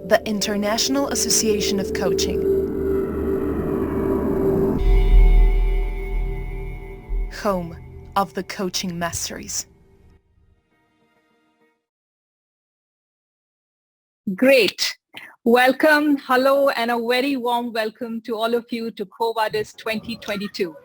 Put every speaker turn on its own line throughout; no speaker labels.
the International Association of Coaching. Home of the Coaching Masteries.
Great. Welcome, hello, and a very warm welcome to all of you to Vadis 2022.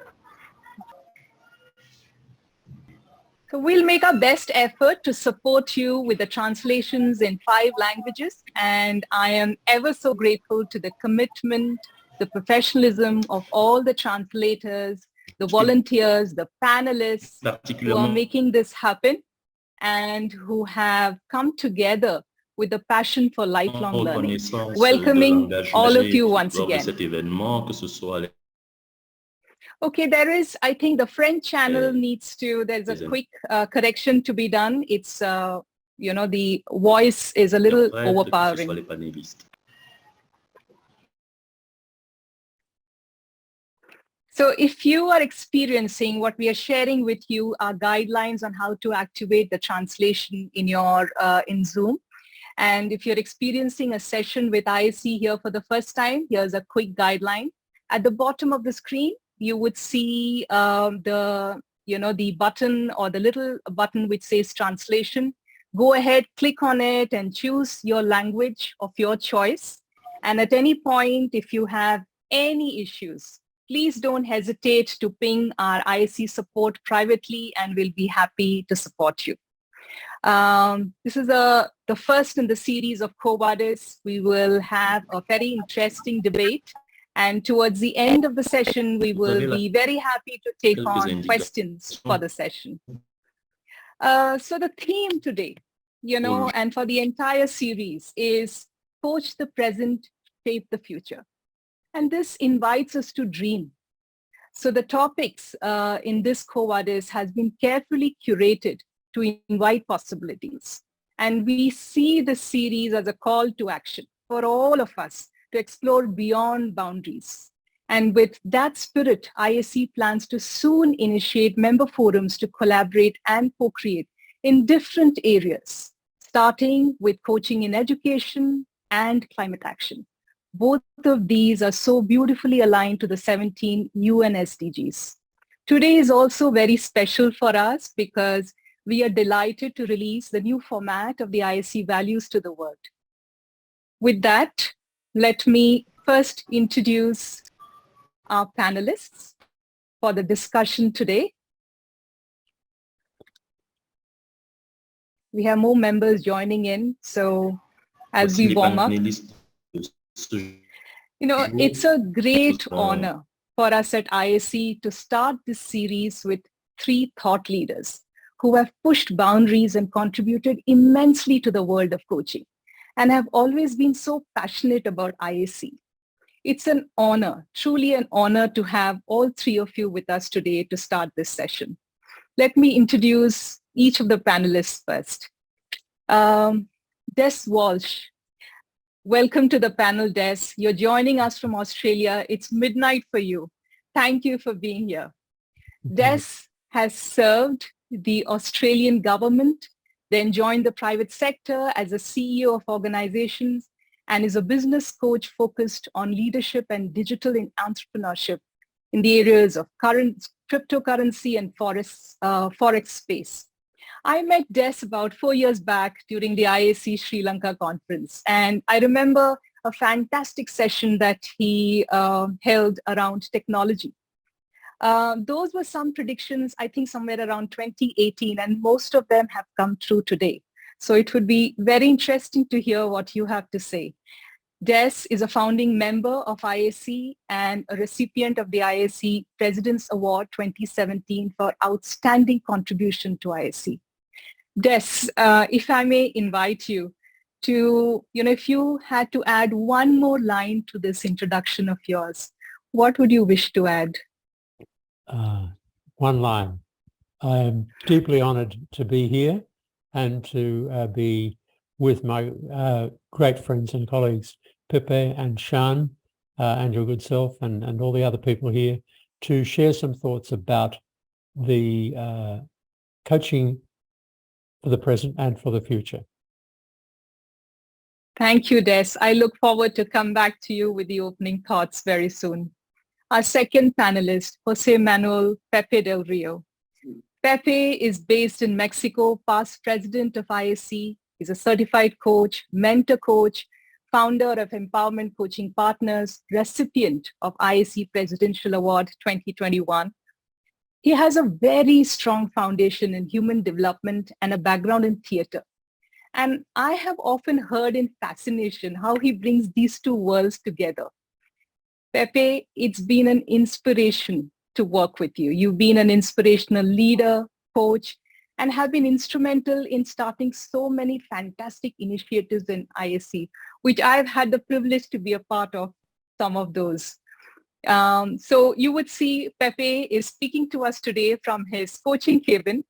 So we'll make our best effort to support you with the translations in 5 languages, and I am ever so grateful to the commitment, the professionalism of all the translators, the volunteers, the panelists who are making this happen and who have come together with a passion for lifelong learning. Welcoming all of you once again. Okay, I think the French channel there's a quick correction to be done. It's, the voice is a little overpowering. So if you are experiencing what we are sharing with you are guidelines on how to activate the translation in Zoom. And if you're experiencing a session with IAC here for the first time, here's a quick guideline. At the bottom of the screen, you would see the button or the little button which says translation. Go ahead, click on it and choose your language of your choice. And at any point, if you have any issues, please don't hesitate to ping our IAC support privately and we'll be happy to support you. This is the first in the series of Vadis. We will have a very interesting debate. And towards the end of the session, we will be very happy to take on questions for the session. So the theme today, and for the entire series is Coach the Present, Shape the Future. And this invites us to dream. So the topics in this Vadis has been carefully curated to invite possibilities. And we see this series as a call to action for all of us to explore beyond boundaries. And with that spirit, IAC plans to soon initiate member forums to collaborate and co-create in different areas, starting with coaching in education and climate action. Both of these are so beautifully aligned to the 17 UN SDGs. Today is also very special for us because we are delighted to release the new format of the IAC Values to the world. With that, let me first introduce our panelists for the discussion today. We have more members joining in, so as we warm up, it's a great honor for us at IAC to start this series with 3 thought leaders who have pushed boundaries and contributed immensely to the world of coaching and have always been so passionate about IAC. It's an honor, truly an honor to have all 3 of you with us today to start this session. Let me introduce each of the panelists first. Des Walsh. Welcome to the panel, Des. You're joining us from Australia. It's midnight for you. Thank you for being here. Des has served the Australian government, then joined the private sector as a CEO of organizations and is a business coach focused on leadership and digital entrepreneurship in the areas of cryptocurrency and forex space. I met Des about 4 years back during the IAC Sri Lanka conference, and I remember a fantastic session that he held around technology. Those were some predictions, I think somewhere around 2018, and most of them have come true today. So it would be very interesting to hear what you have to say. Des is a founding member of IAC and a recipient of the IAC President's Award 2017 for outstanding contribution to IAC. Des, if I may invite you to, if you had to add one more line to this introduction of yours, what would you wish to add?
One line. I am deeply honored to be here and to be with my great friends and colleagues, Pepe and Shan, and your good self, and all the other people here, to share some thoughts about the coaching for the present and for the future.
Thank you, Des. I look forward to come back to you with the opening thoughts very soon. Our second panelist, Jose Manuel Pepe del Rio. Pepe is based in Mexico, past president of IAC. He's a certified coach, mentor coach, founder of Empowerment Coaching Partners, recipient of IAC Presidential Award 2021. He has a very strong foundation in human development and a background in theater. And I have often heard in fascination how he brings these two worlds together. Pepe, it's been an inspiration to work with you. You've been an inspirational leader, coach, and have been instrumental in starting so many fantastic initiatives in IAC, which I've had the privilege to be a part of some of those. So you would see Pepe is speaking to us today from his coaching cabin,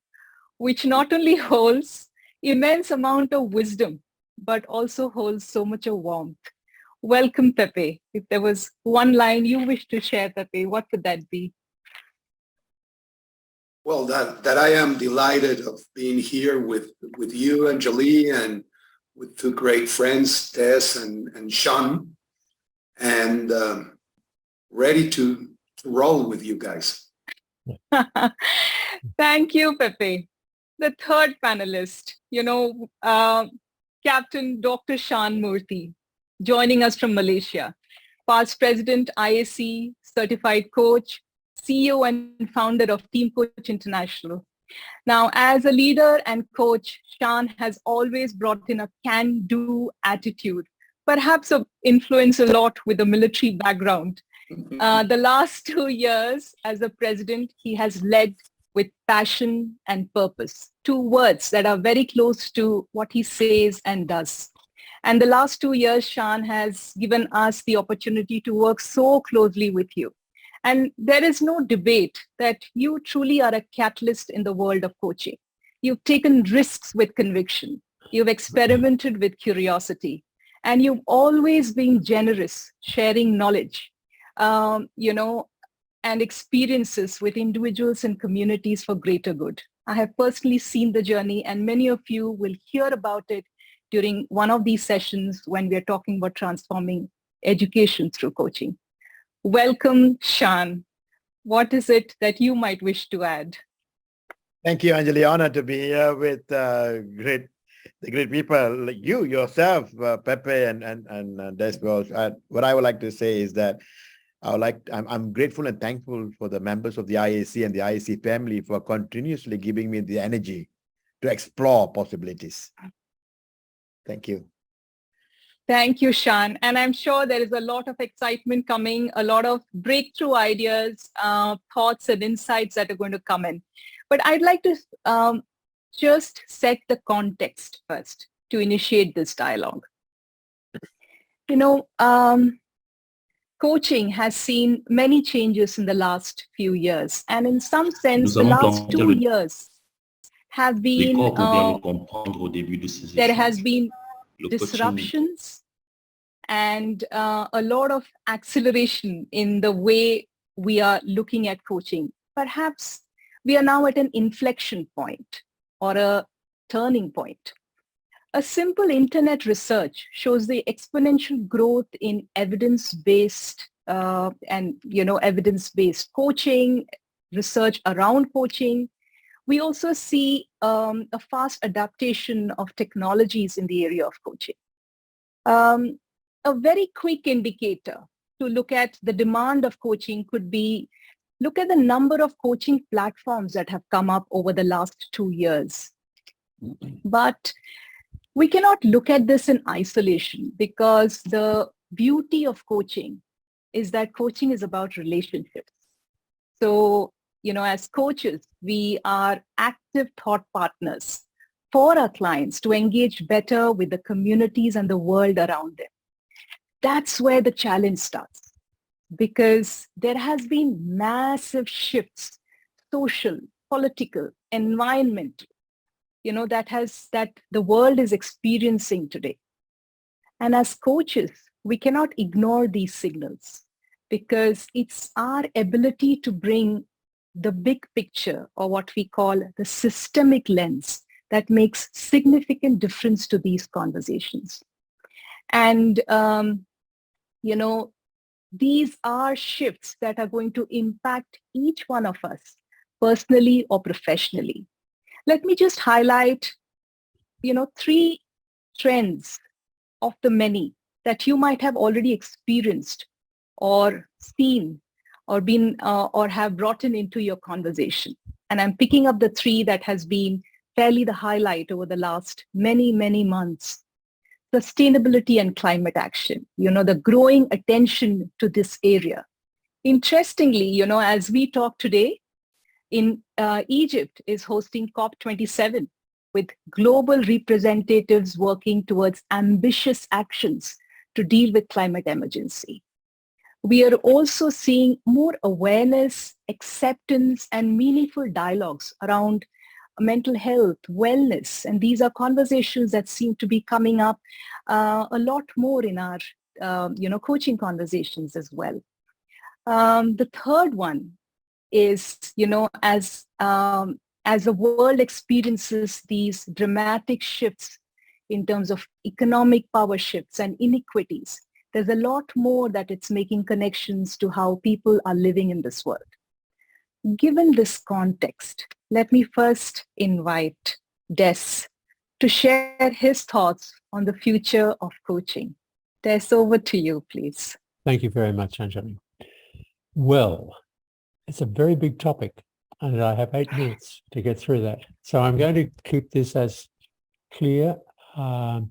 which not only holds immense amount of wisdom, but also holds so much of warmth. Welcome, Pepe. If there was one line you wish to share, Pepe, what would that be?
Well, that I am delighted of being here with you, Anjali, and with two great friends, Tess and Sean, and ready to roll with you guys.
Thank you, Pepe. The third panelist, Captain Dr. Shan Murthy, joining us from Malaysia, past president, IAC, certified coach, CEO and founder of Team Coach International. Now, as a leader and coach, Shan has always brought in a can-do attitude, perhaps influenced a lot with a military background. The last 2 years as a president, he has led with passion and purpose, two words that are very close to what he says and does. And the last 2 years, Shan has given us the opportunity to work so closely with you. And there is no debate that you truly are a catalyst in the world of coaching. You've taken risks with conviction. You've experimented with curiosity. And you've always been generous, sharing knowledge, and experiences with individuals and communities for greater good. I have personally seen the journey, and many of you will hear about it during one of these sessions when we are talking about transforming education through coaching. Welcome, Shan. What is it that you might wish to add?
Thank you, Anjali. Honored to be here with the great people like you yourself, Pepe and Des. What I would like to say is that I'm grateful and thankful for the members of the IAC and the IAC family for continuously giving me the energy to explore possibilities. Thank you.
Thank you, Shan. And I'm sure there is a lot of excitement coming, a lot of breakthrough ideas, thoughts and insights that are going to come in. But I'd like to just set the context first to initiate this dialogue. Coaching has seen many changes in the last few years. And in some sense, the last 2 years have been, there has been disruptions and a lot of acceleration in the way we are looking at coaching. Perhaps we are now at an inflection point or a turning point. A simple internet research shows the exponential growth in evidence-based evidence-based coaching, research around coaching. We also see a fast adaptation of technologies in the area of coaching. A very quick indicator to look at the demand of coaching could be, look at the number of coaching platforms that have come up over the last 2 years. But we cannot look at this in isolation because the beauty of coaching is that coaching is about relationships. So, as coaches, we are active thought partners for our clients to engage better with the communities and the world around them. That's where the challenge starts, because there has been massive shifts, social, political, environmental, that the world is experiencing today. And as coaches, we cannot ignore these signals because it's our ability to bring the big picture, or what we call the systemic lens, that makes significant difference to these conversations. And, these are shifts that are going to impact each one of us personally or professionally. Let me just highlight, 3 trends of the many that you might have already experienced or seen or been or have brought into your conversation. And I'm picking up the 3 that has been fairly the highlight over the last many, many months. Sustainability and climate action, the growing attention to this area. Interestingly, as we talk today, in Egypt is hosting COP27 with global representatives working towards ambitious actions to deal with climate emergency. We are also seeing more awareness, acceptance, and meaningful dialogues around mental health, wellness, and these are conversations that seem to be coming up a lot more in our, coaching conversations as well. The third one is, as the world experiences these dramatic shifts in terms of economic power shifts and inequities, there's a lot more that it's making connections to how people are living in this world. Given this context, let me first invite Des to share his thoughts on the future of coaching. Des, over to you, please.
Thank you very much, Anjali. Well, it's a very big topic, and I have 8 minutes to get through that. So I'm going to keep this as clear, not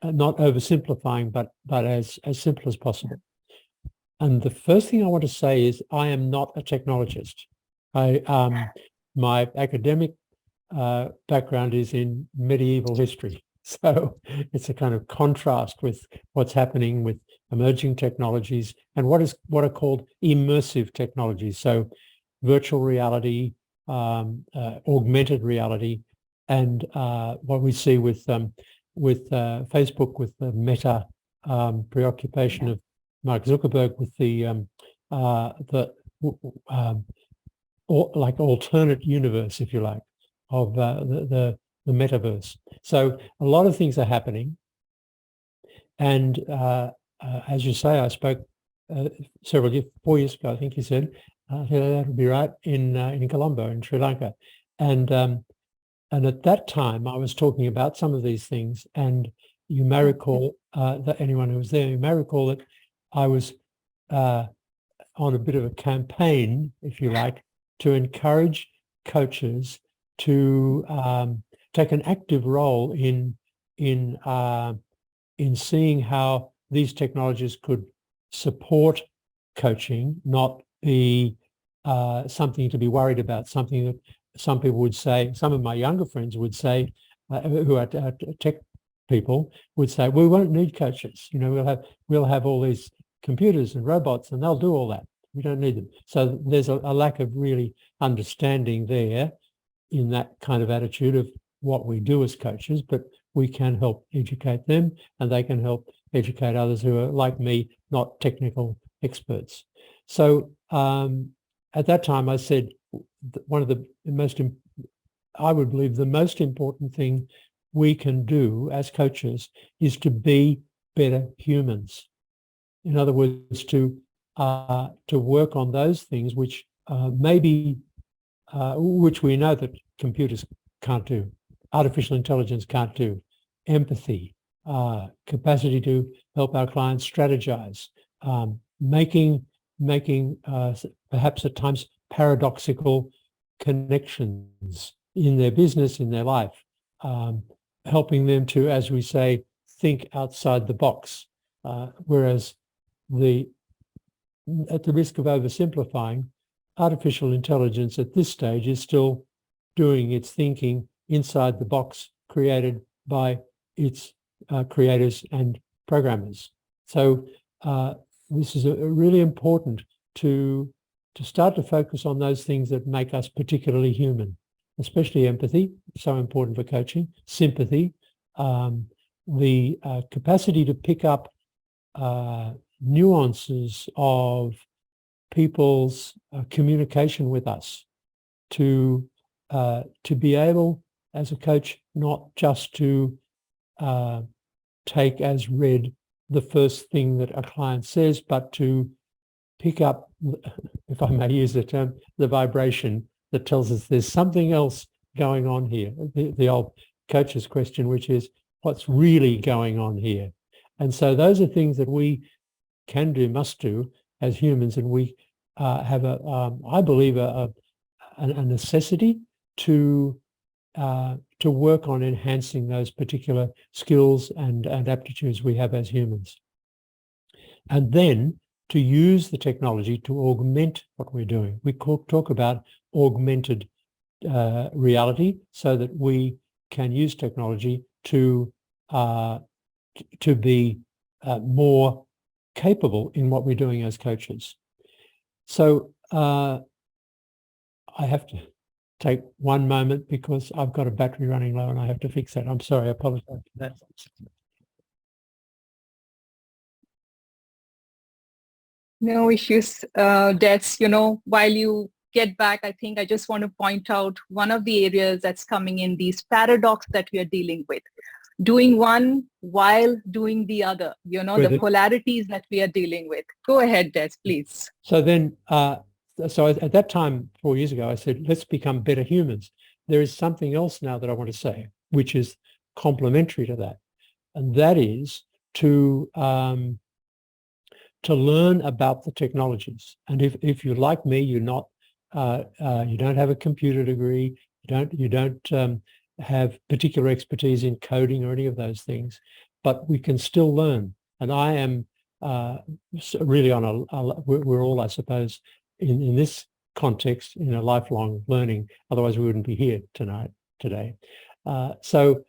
oversimplifying, but as simple as possible. And the first thing I want to say is I am not a technologist. My academic background is in medieval history. So it's a kind of contrast with what's happening with emerging technologies and what are called immersive technologies. So virtual reality, augmented reality, and what we see with Facebook, with the Meta preoccupation of Mark Zuckerberg with the alternate universe, if you like, of the metaverse. So a lot of things are happening, and as you say, I spoke 4 years ago, I think you said, that would be right, in Colombo, in Sri Lanka, and at that time I was talking about some of these things, and you may recall that anyone who was there, you may recall that I was on a bit of a campaign, if you like, to encourage coaches to take an active role in seeing how these technologies could support coaching, not be something to be worried about, something that some people would say, some of my younger friends would say, who are tech people would say, we won't need coaches. We'll have all these computers and robots and they'll do all that. We don't need them. So there's a lack of really understanding there in that kind of attitude of what we do as coaches, but we can help educate them and they can help educate others who are like me, not technical experts. So at that time I said one of the most, I would believe the most important thing we can do as coaches is to be better humans. In other words, to work on those things which which we know that computers can't do, artificial intelligence can't do, empathy, capacity to help our clients strategize, making perhaps at times paradoxical connections in their business, in their life, helping them to, as we say, think outside the box. Whereas at the risk of oversimplifying, artificial intelligence at this stage is still doing its thinking inside the box created by its creators and programmers. So this is really important to start to focus on those things that make us particularly human, especially empathy, so important for coaching, sympathy, the capacity to pick up nuances of people's communication with us, to be able as a coach not just to take as read the first thing that a client says, but to pick up, if I may use the term, the vibration that tells us there's something else going on here. The old coach's question, which is, what's really going on here? And so those are things that we can do, must do as humans, and we have I believe, a necessity to work on enhancing those particular skills and aptitudes we have as humans. And then to use the technology to augment what we're doing. We talk about augmented reality, so that we can use technology to be more capable in what we're doing as coaches. So I have to take one moment because I've got a battery running low and I have to fix that. I'm sorry, I apologize for that.
No issues, Des. While you get back, I think I just want to point out one of the areas that's coming in, these paradox that we are dealing with. Doing one while doing the other, the polarities that we are dealing with. Go ahead, Des, please.
So then, so at that time, 4 years ago, I said, let's become better humans. There is something else now that I want to say, which is complementary to that. And that is to learn about the technologies. And if you're like me, you're not, you don't have a computer degree, you don't have particular expertise in coding or any of those things, but we can still learn. And I am really on we're all, I suppose, in this context, in a lifelong learning. Otherwise, we wouldn't be here today. So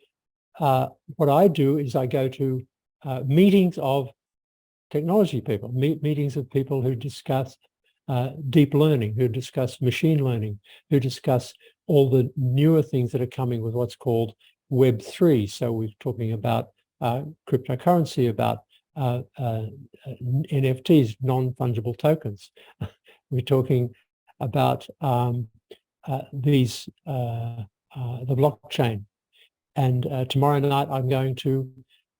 what I do is I go to meetings of technology people, meetings of people who discuss deep learning, who discuss machine learning, who discuss all the newer things that are coming with what's called Web3. So we're talking about cryptocurrency, about NFTs, non-fungible tokens. We're talking about the blockchain. And tomorrow night I'm going to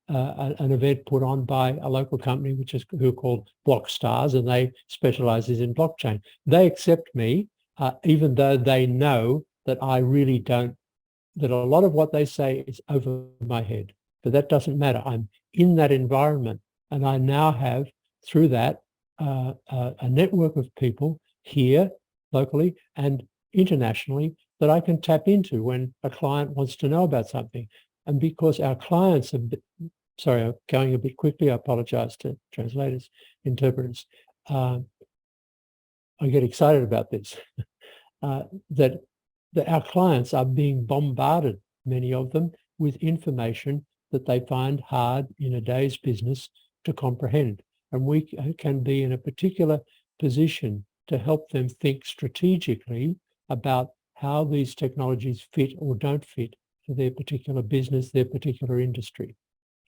an event put on by a local company who are called Blockstars, and they specialize in blockchain. They accept me, even though they know that I really don't, that a lot of what they say is over my head. But that doesn't matter. I'm in that environment, and I now have, through that, a network of people here locally and internationally that I can tap into when a client wants to know about something. And because our clients have, sorry, I'm going a bit quickly, I apologize to translators, interpreters. I get excited about this, that our clients are being bombarded, many of them, with information that they find hard in a day's business to comprehend. And we can be in a particular position to help them think strategically about how these technologies fit or don't fit for their particular business, their particular industry.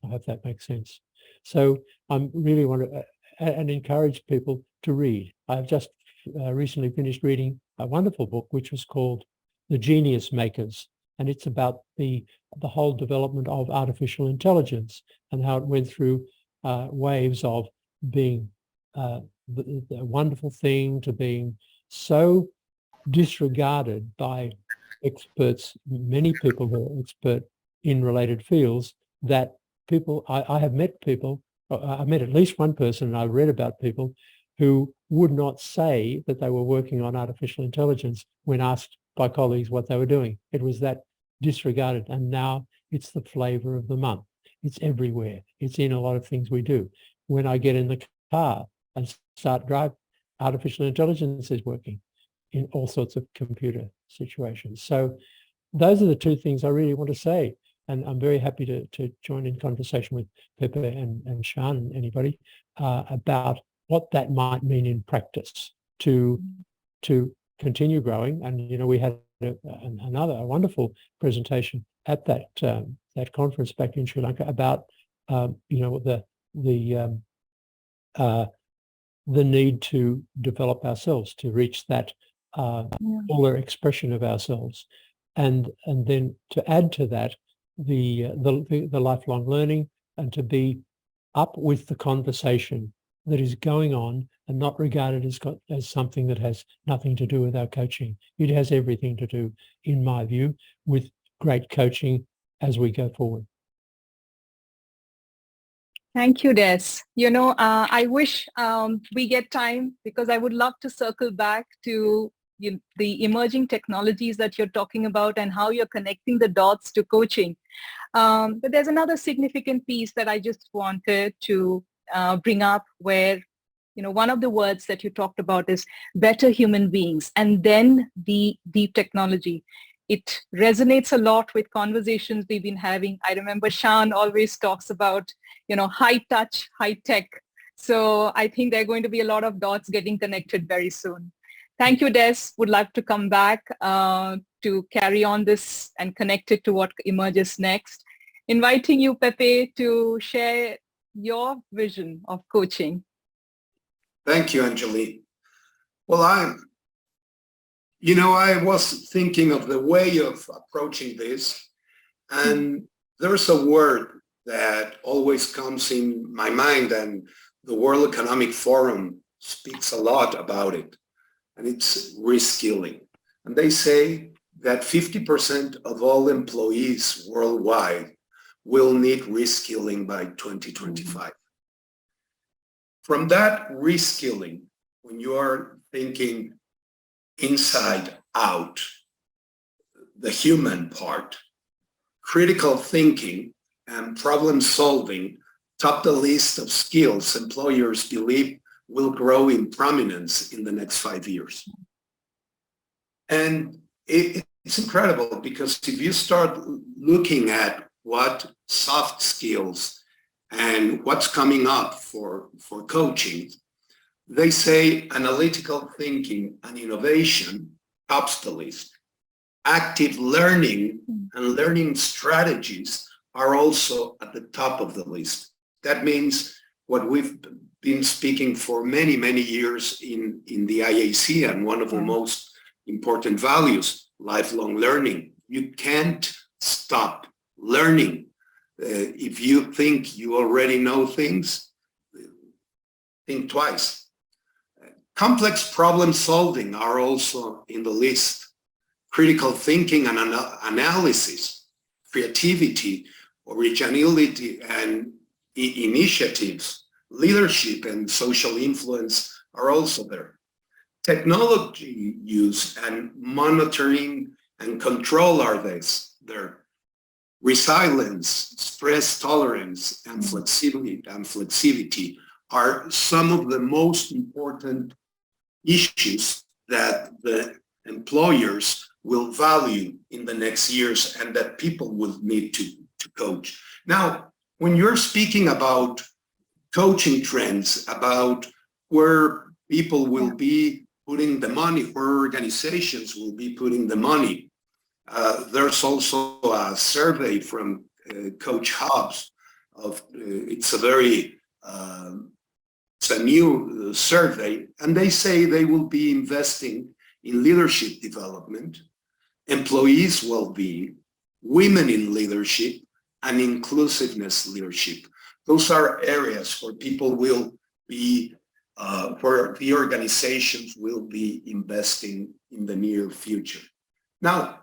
I hope that makes sense. So I really want to and encourage people to read. I've just recently finished reading a wonderful book which was called The Genius Makers, and it's about the whole development of artificial intelligence and how it went through waves of being a wonderful thing to being so disregarded by experts, many people who are expert in related fields, that people, I have met people, I met at least one person, and I read about people who would not say that they were working on artificial intelligence when asked by colleagues what they were doing. It was that disregarded, and now it's the flavor of the month. It's everywhere. It's in a lot of things we do. When I get in the car and start driving, artificial intelligence is working in all sorts of computer situations. So those are the two things I really want to say. And I'm very happy to join in conversation with Pepe and Sean and anybody about what that might mean in practice to continue growing. And, you know, we had a wonderful presentation at that conference back in Sri Lanka about, you know, the need to develop ourselves, to reach that fuller expression of ourselves. And then to add to that, the lifelong learning, and to be up with the conversation that is going on and not regarded as something that has nothing to do with our coaching. It has everything to do, in my view, with great coaching as we go forward.
Thank you, Des. I wish we get time, because I would love to circle back to the emerging technologies that you're talking about and how you're connecting the dots to coaching. But there's another significant piece that I just wanted to bring up, where one of the words that you talked about is better human beings, and then the deep technology. It resonates a lot with conversations we've been having. I remember Sean always talks about, high touch, high tech. So I think there are going to be a lot of dots getting connected very soon. Thank you, Des. Would like to come back to carry on this and connect it to what emerges next. Inviting you, Pepe, to share your vision of coaching.
Thank you, Anjali. Well, I was thinking of the way of approaching this, and there's a word that always comes in my mind, and the World Economic Forum speaks a lot about it, and it's reskilling. And they say that 50% of all employees worldwide will need reskilling by 2025. From that reskilling, when you are thinking inside out, the human part, critical thinking and problem solving top the list of skills employers believe will grow in prominence in the next 5 years. And it's incredible, because if you start looking at what soft skills and what's coming up for coaching, they say analytical thinking and innovation tops the list. Active learning and learning strategies are also at the top of the list. That means what we've been speaking for many, many years in the IAC, and one of the most important values, lifelong learning. You can't stop learning. If you think you already know things, think twice. Complex problem solving are also in the list. Critical thinking and analysis, creativity, originality, and initiatives, leadership and social influence are also there. Technology use and monitoring and control are there. Resilience, stress tolerance, and flexibility are some of the most important issues that the employers will value in the next years, and that people will need to coach. Now, when you're speaking about coaching trends, about where people will be putting the money, where organizations will be putting the money, there's also a survey from Coach Hubs. It's a new survey, and they say they will be investing in leadership development, employees' well-being, women in leadership, and inclusiveness leadership. Those are areas where people will be, where the organizations will be investing in the near future. Now,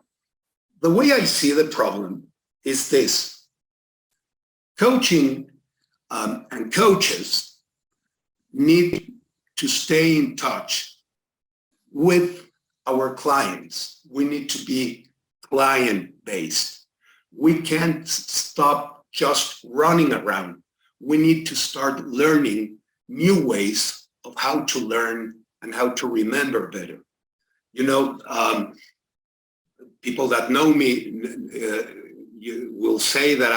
the way I see the problem is this. Coaching and coaches need to stay in touch with our clients. We need to be client-based. We can't stop just running around. We need to start learning new ways of how to learn and how to remember better. People that know me you will say that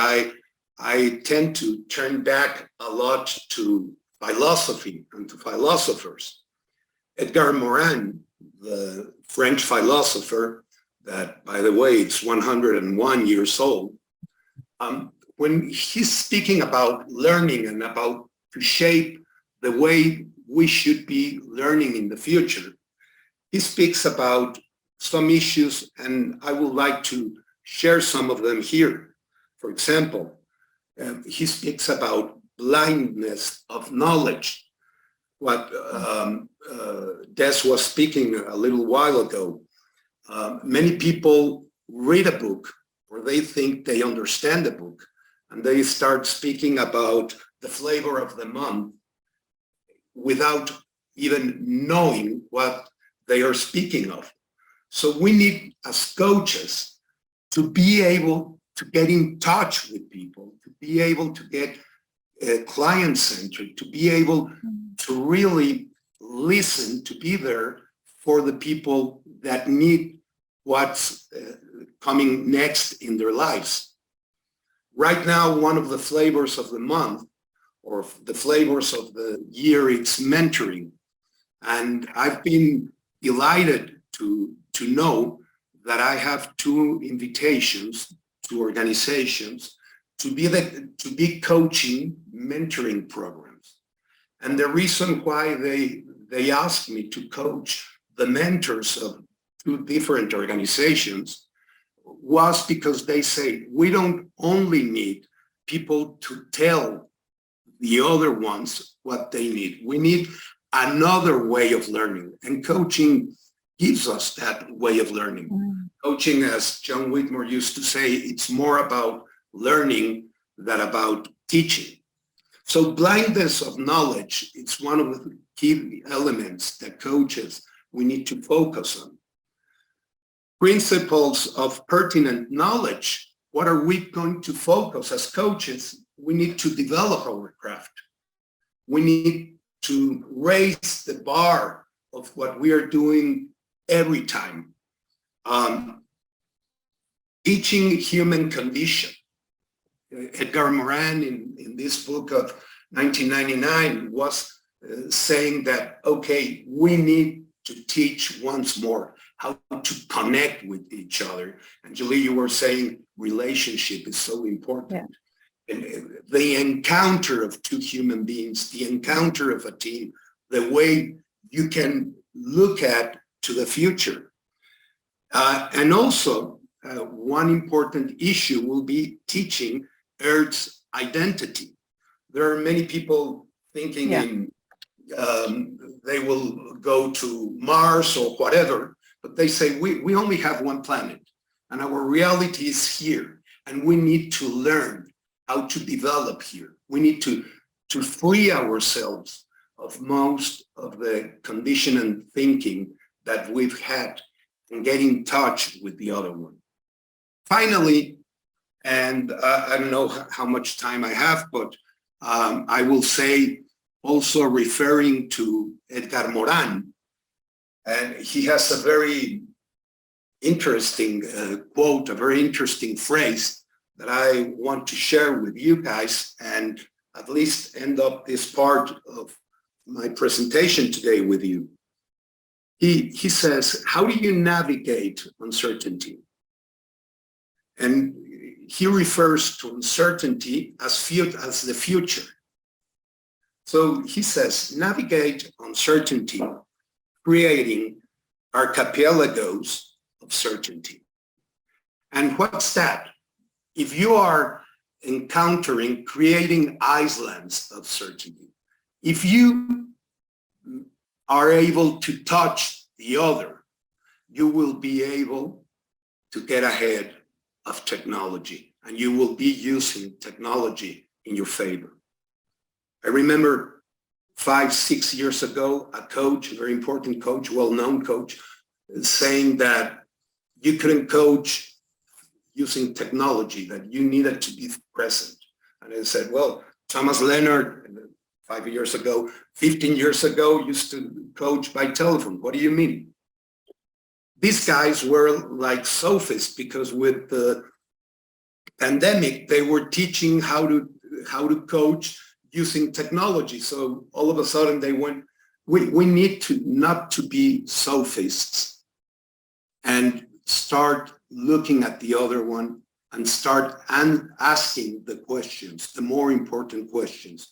I tend to turn back a lot to philosophy and to philosophers. Edgar Morin, the French philosopher, that, by the way, it's 101 years old, when he's speaking about learning and about to shape the way we should be learning in the future, he speaks about some issues, and I would like to share some of them here. For example, he speaks about blindness of knowledge. What Des was speaking a little while ago. Many people read a book or they think they understand the book and they start speaking about the flavor of the month without even knowing what they are speaking of. So we need, as coaches, to be able to get in touch with people, to be able to get client-centric, to be able to really listen, to be there for the people that need what's coming next in their lives. Right now, one of the flavors of the month or the flavors of the year, it's mentoring. And I've been delighted to know that I have 2 invitations to organizations to be coaching mentoring programs. And the reason why they asked me to coach the mentors of 2 different organizations was because they say, we don't only need people to tell the other ones what they need. We need another way of learning, and coaching gives us that way of learning. Coaching, as John Whitmore used to say, it's more about learning than about teaching. So blindness of knowledge, it's one of the key elements that coaches we need to focus on. Principles of pertinent knowledge. What are we going to focus as coaches? We need to develop our craft. We need to raise the bar of what we are doing every time. Teaching human condition. Edgar Morin in this book of 1999 was saying that, okay, we need to teach once more how to connect with each other. And Julie, you were saying relationship is so important. Yeah. And the encounter of 2 human beings, the encounter of a team, the way you can look at to the future. And also, one important issue will be teaching Earth's identity. There are many people thinking in they will go to Mars or whatever, but they say we only have one planet and our reality is here, and we need to learn how to develop here. We need to free ourselves of most of the conditioned thinking that we've had and get in touch with the other one. Finally, and I don't know how much time I have, but I will say, also referring to Edgar Morin, and he has a very interesting quote, a very interesting phrase that I want to share with you guys and at least end up this part of my presentation today with you. He says, how do you navigate uncertainty? And he refers to uncertainty as the future. So he says, navigate uncertainty, creating archipelagos of certainty. And what's that? If you are encountering, creating islands of certainty, if you are able to touch the other, you will be able to get ahead of technology, and you will be using technology in your favor. I remember 5-6 years ago, a coach, a very important coach, well-known coach, saying that you couldn't coach using technology, that you needed to be present. And I said, well, Thomas Leonard, 5 years ago, 15 years ago, used to coach by telephone. What do you mean? These guys were like sophists, because with the pandemic, they were teaching how to coach using technology. So all of a sudden they went, we need to not to be sophists and start looking at the other one and start asking the questions, the more important questions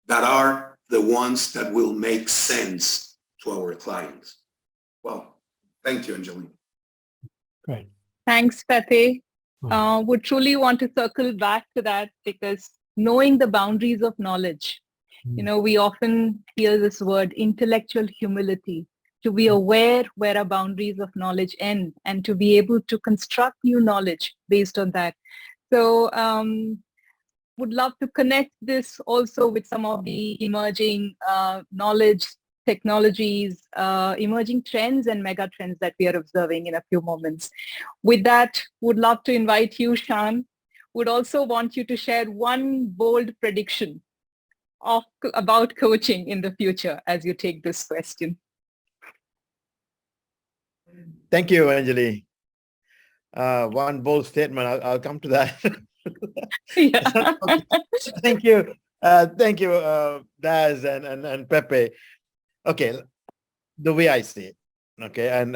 that are the ones that will make sense to our clients. Well, thank you, Angelina.
Great.
Thanks, Pepe. Would truly want to circle back to that, because knowing the boundaries of knowledge, we often hear this word intellectual humility, to be aware where our boundaries of knowledge end and to be able to construct new knowledge based on that. So would love to connect this also with some of the emerging knowledge technologies, emerging trends and mega trends that we are observing in a few moments. With that, would love to invite you, Shan. Would also want you to share one bold prediction about coaching in the future as you take this question.
Thank you, Anjali. One bold statement. I'll come to that.
Yeah.
Thank you. Thank you, Daz and Pepe. Okay, the way I see it. Okay, and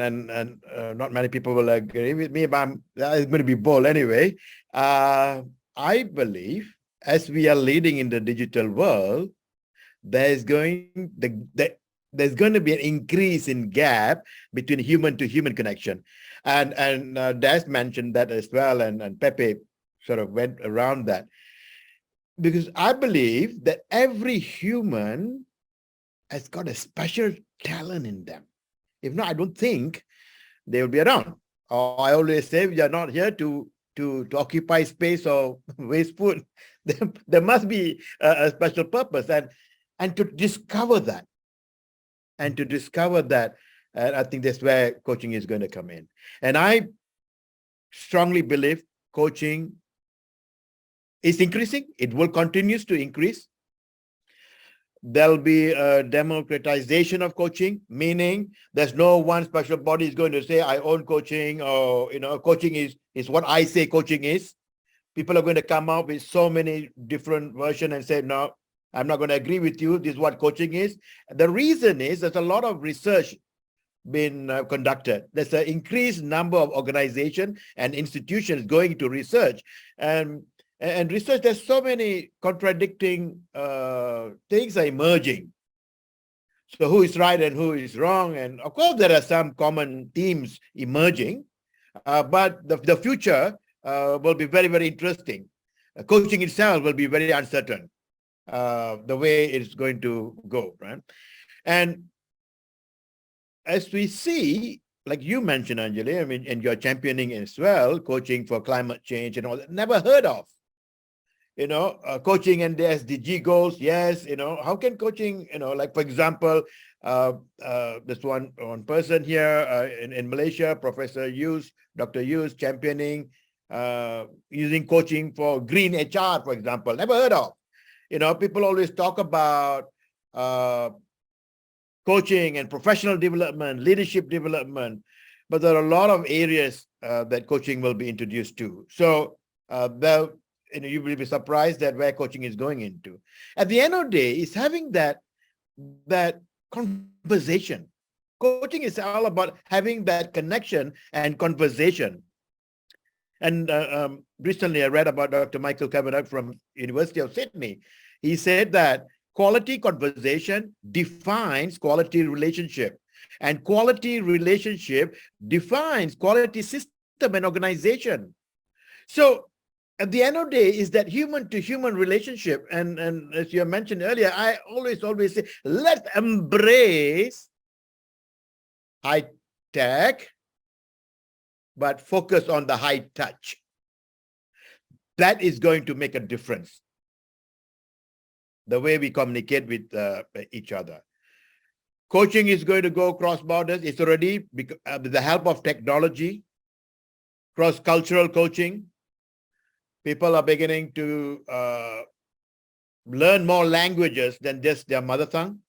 not many people will agree with me, but it's going to be bold anyway. I believe as we are leading in the digital world, there's going to be an increase in gap between human to human connection, and Daz mentioned that as well, and Pepe sort of went around that, because I believe that every human has got a special talent in them. If not, I don't think they will be around. Or I always say, we are not here to occupy space or waste food. There must be a special purpose, and to discover that, and I think that's where coaching is going to come in. And I strongly believe coaching is increasing. It will continue to increase. There'll be a democratization of coaching, meaning there's no one special body is going to say, I own coaching, or, coaching is what I say coaching is. People are going to come up with so many different versions and say, no, I'm not going to agree with you. This is what coaching is. The reason is there's a lot of research been conducted. There's an increased number of organizations and institutions going to research. And research, there's so many contradicting things are emerging. So who is right and who is wrong? And of course, there are some common themes emerging, but the future will be very, very interesting. Coaching itself will be very uncertain, the way it's going to go, right? And as we see, like you mentioned, Anjali, I mean, and you're championing as well, coaching for climate change and all that, never heard of. Coaching and the SDG goals, yes, how can coaching, like, for example, this one person here in Malaysia, Professor Yus, Dr. Yus, championing using coaching for green HR, for example, never heard of. People always talk about coaching and professional development, leadership development, but there are a lot of areas that coaching will be introduced to. So you will be surprised at where coaching is going into. At the end of the day, it's having that conversation. Coaching is all about having that connection and conversation. And recently I read about Dr. Michael Kavanagh from University of Sydney. He said that quality conversation defines quality relationship, and quality relationship defines quality system and organization. So at the end of the day, is that human to human relationship. And as you mentioned earlier, I always say, let's embrace high tech, but focus on the high touch. That is going to make a difference. The way we communicate with each other. Coaching is going to go cross borders. It's already, with the help of technology, cross-cultural coaching. People are beginning to learn more languages than just their mother tongue.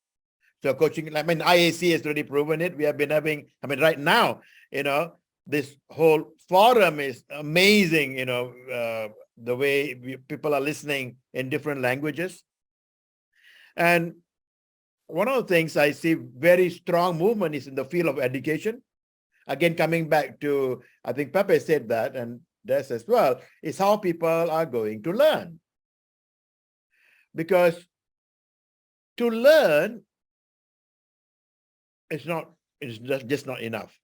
So coaching, IAC has already proven it. We have been having, right now, this whole forum is amazing, the way people are listening in different languages. And one of the things I see very strong movement is in the field of education. Again, coming back to, I think Pepe said that, and Des as well, is how people are going to learn. Because to learn it's just not enough.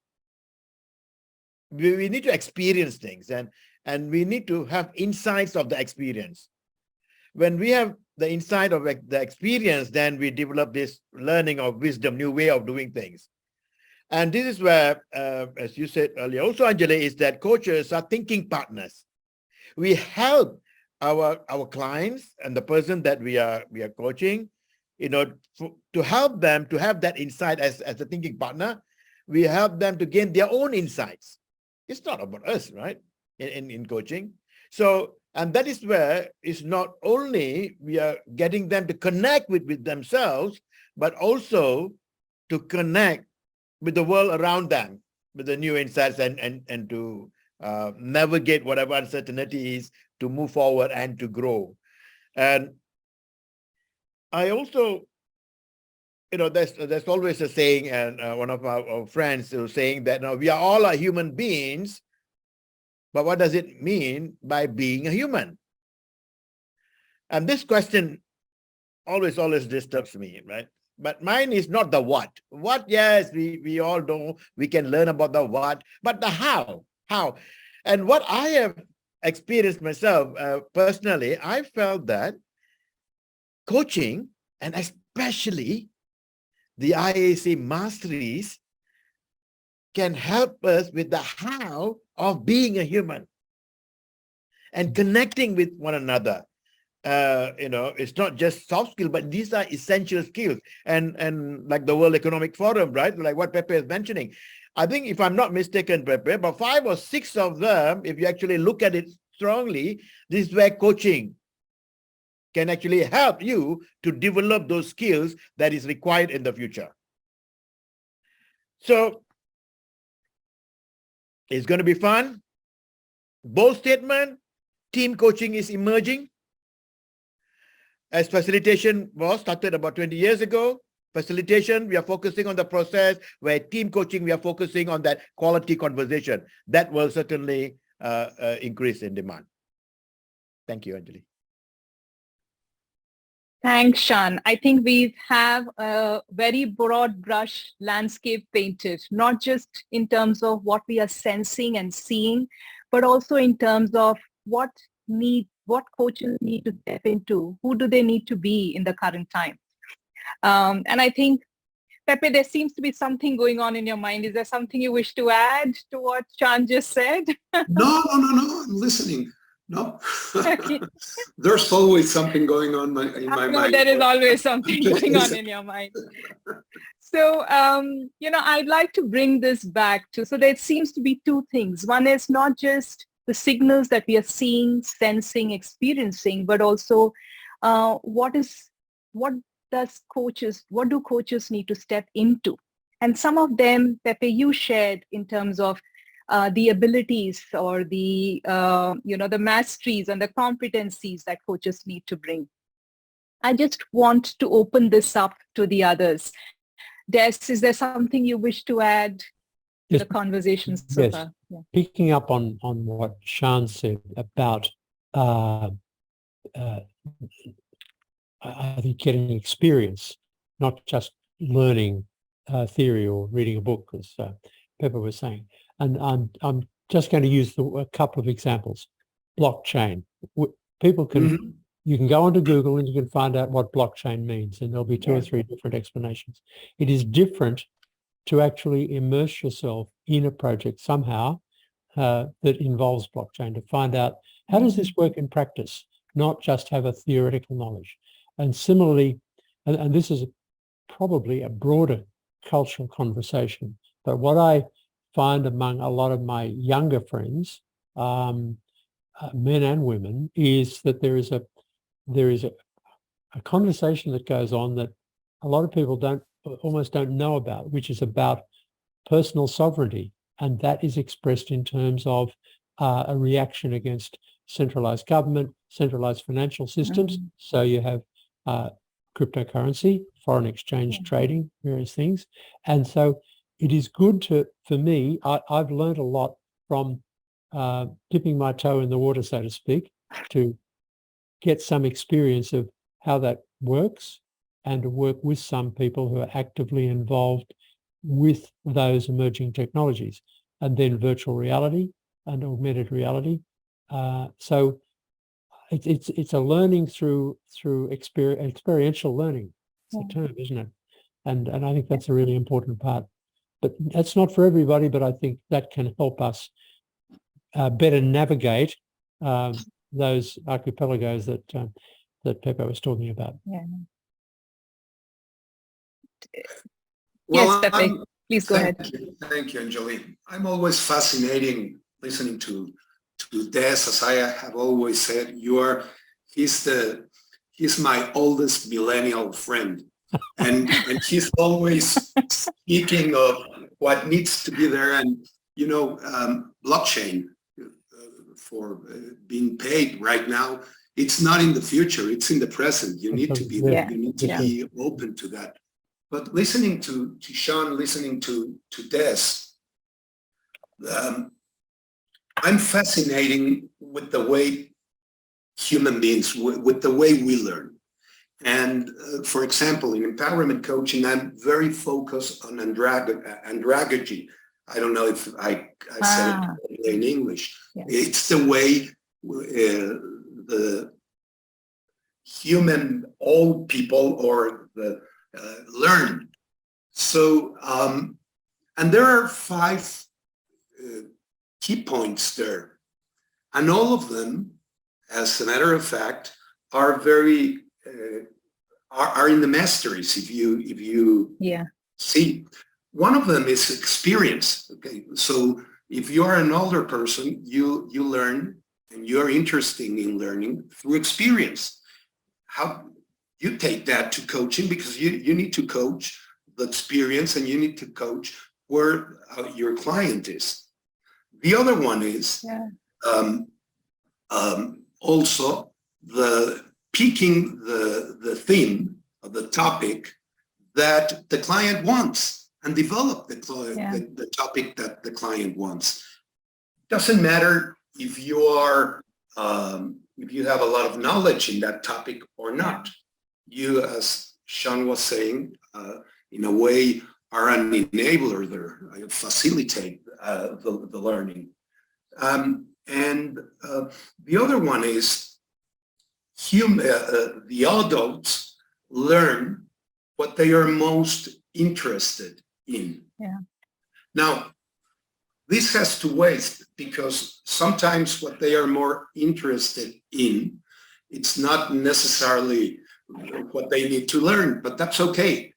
We need to experience things, and and we need to have insights of the experience. When we have the insight of the experience, then we develop this learning of wisdom, new way of doing things. And this is where, as you said earlier, also Anjali, is that coaches are thinking partners. We help our clients and the person that we are coaching, to help them to have that insight as a thinking partner. We help them to gain their own insights. It's not about us, right? In coaching. So, and that is where it's not only we are getting them to connect with themselves, but also to connect with the world around them, with the new insights and to navigate whatever uncertainty is, to move forward and to grow. And I also, there's always a saying, and one of our friends was saying that we are all human beings, but what does it mean by being a human? And this question always disturbs me, right? But mine is not the what. What, yes, we all know, we can learn about the what, but the how. And what I have experienced myself personally, I felt that coaching, and especially the IAC Masteries, can help us with the how of being a human and connecting with one another. It's not just soft skills, but these are essential skills. And like the World Economic Forum, right? Like what Pepe is mentioning. I think, if I'm not mistaken, Pepe, but 5 or 6 of them, if you actually look at it strongly, this is where coaching can actually help you to develop those skills that is required in the future. So it's going to be fun. Bold statement, team coaching is emerging. As facilitation was started about 20 years ago, facilitation, we are focusing on the process, where team coaching, we are focusing on that quality conversation. That will certainly increase in demand. Thank you, Anjali.
Thanks, Shan. I think we have a very broad brush landscape painted, not just in terms of what we are sensing and seeing, but also in terms of what coaches need to step into, who do they need to be in the current time. And I think, Pepe, there seems to be something going on in your mind. Is there something you wish to add to what Chan just said?
No, I'm listening. No,
Okay.
There's always something going on in my mind.
There is always something going on in your mind. So, I'd like to bring this back to, so there seems to be 2 things. One is not just the signals that we are seeing, sensing, experiencing, but also what do coaches need to step into? And some of them, Pepe, you shared in terms of the abilities or the masteries and the competencies that coaches need to bring. I just want to open this up to the others. Des, is there something you wish to add to the conversation so far? Yeah.
Picking up on what Shan said about I think getting experience, not just learning theory or reading a book, as Pepper was saying. And I'm just going to use a couple of examples. Blockchain. People can, you can go onto Google and you can find out what blockchain means, and there'll be 2 or 3 different explanations. It is different to actually immerse yourself in a project somehow that involves blockchain, to find out how does this work in practice, not just have a theoretical knowledge. And similarly, and this is probably a broader cultural conversation, but what I find among a lot of my younger friends, men and women, is that there is a conversation that goes on that a lot of people almost don't know about, which is about personal sovereignty, and that is expressed in terms of a reaction against centralized government, centralized financial systems. So you have cryptocurrency, foreign exchange trading, various things, and so it is good for me, I've learned a lot from dipping my toe in the water, so to speak, to get some experience of how that works and to work with some people who are actively involved with those emerging technologies. And then virtual reality and augmented reality So it's a learning through experiential learning. It's a term, isn't it? And I think that's a really important part. But that's not for everybody, but I think that can help us better navigate those archipelagos that Pepe was talking about.
Yeah.
Well,
Yes, Pepe, please go ahead.
Thank you, Anjali. I'm always fascinating listening to Des. As I have always said, he's my oldest millennial friend. And he's always speaking of what needs to be there. And, blockchain for being paid right now, it's not in the future, it's in the present. You need to be open to that. But listening to Sean, listening to Des, I'm fascinating with the way human beings, with the way we learn. And for example, in empowerment coaching, I'm very focused on andragogy. I don't know if I said it in English. Yeah. It's the way the human old people or the learn. So, and there are 5 key points there. And all of them, as a matter of fact, are very are in the masteries. If you see, one of them is experience. Okay, so if you are an older person, you learn and you're interested in learning through experience. How you take that to coaching, because you need to coach the experience and you need to coach where your client is. The other one is also picking the theme of the topic that the client wants and develop the topic that the client wants. Doesn't matter if you are if you have a lot of knowledge in that topic or not. You, as Sean was saying, in a way are an enabler there, facilitate the learning. And the other one is the adults learn what they are most interested in.
Yeah.
Now, this has 2 ways, because sometimes what they are more interested in, it's not necessarily what they need to learn, but that's okay.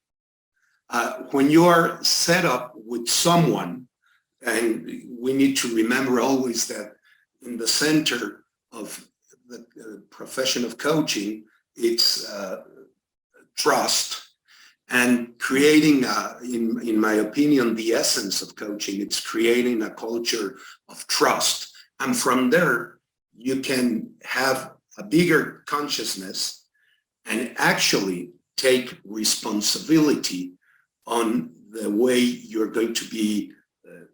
When you are set up with someone, and we need to remember always that in the center of the profession of coaching, it's trust. And creating, in my opinion, the essence of coaching, it's creating a culture of trust. And from there, you can have a bigger consciousness and actually take responsibility on the way you're going to be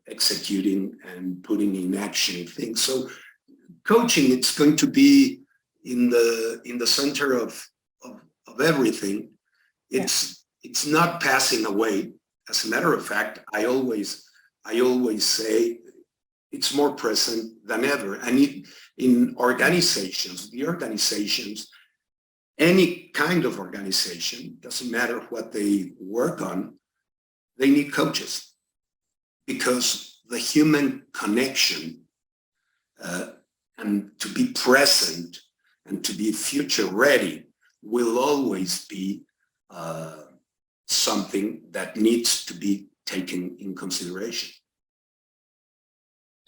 executing and putting in action things. So coaching, it's going to be in the center of everything. It's not passing away. As a matter of fact, I always say it's more present than ever. And in organizations, any kind of organization, doesn't matter what they work on, they need coaches, because the human connection and to be present and to be future ready will always be something that needs to be taken in consideration.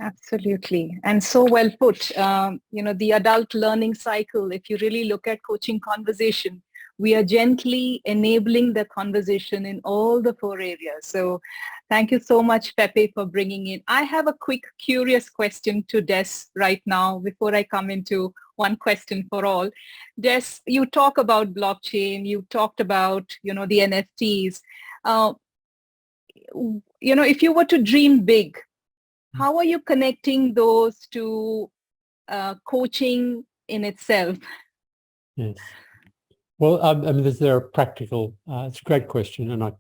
Absolutely. And so well put. The adult learning cycle, if you really look at coaching conversation, we are gently enabling the conversation in all the 4 areas. So thank you so much, Pepe, for bringing in. I have a quick, curious question to Des right now before I come into one question for all. Des, you talk about blockchain, you talked about, the NFTs. If you were to dream big, how are you connecting those to coaching in itself?
Yes. Well, I mean, there are practical, it's a great question, and I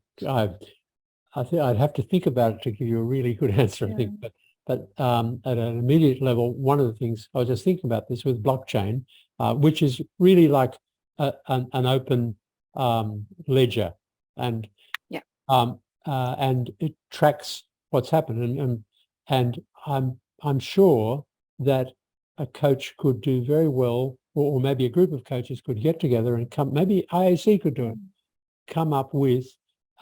think I'd have to think about it to give you a really good answer, I think. But But at an immediate level, one of the things I was just thinking about this with blockchain, which is really like an open ledger, and it tracks what's happened, and I'm sure that a coach could do very well, or maybe a group of coaches could get together and maybe IAC could do it, come up with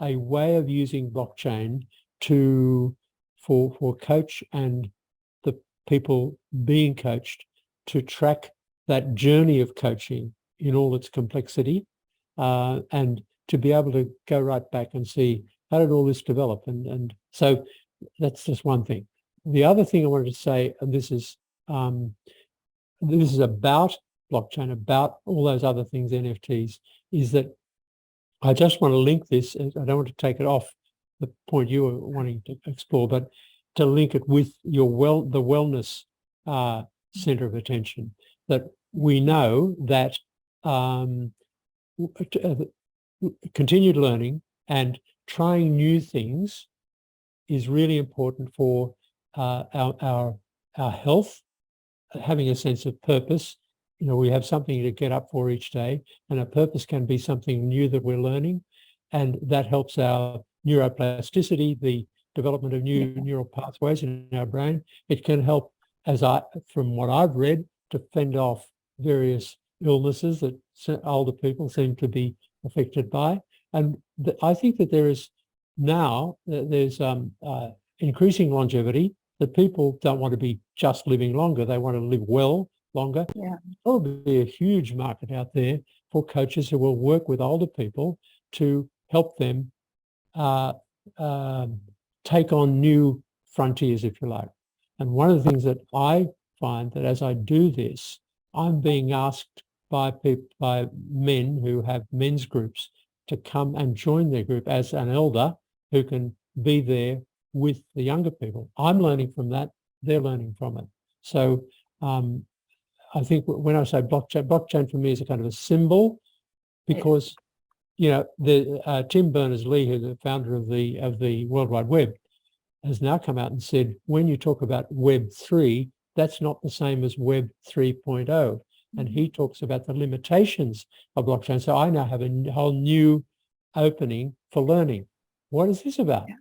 a way of using blockchain for coach and the people being coached to track that journey of coaching in all its complexity, and to be able to go right back and see how did all this develop. And so that's just one thing. The other thing I wanted to say, and this is about blockchain, about all those other things, NFTs, is that I just want to link this, and I don't want to take it off the point you were wanting to explore, but to link it with the wellness center of attention, that we know that continued learning and trying new things is really important for our health, having a sense of purpose. We have something to get up for each day, and our purpose can be something new that we're learning, and that helps our neuroplasticity, the development of new neural pathways in our brain. It can help, from what I've read, to fend off various illnesses that older people seem to be affected by. And I think that there's increasing longevity, that people don't want to be just living longer. They want to live well longer.
Yeah.
There'll be a huge market out there for coaches who will work with older people to help them take on new frontiers, if you like. And one of the things that I find that as I do this, I'm being asked by men who have men's groups to come and join their group as an elder who can be there with the younger people. I'm learning from that, they're learning from it. So I think when I say blockchain for me is a kind of a symbol, because Tim Berners-Lee, who's the founder of the World Wide Web, has now come out and said, when you talk about Web 3, that's not the same as Web 3.0. And he talks about the limitations of blockchain. So I now have a whole new opening for learning. What is this about? Yeah.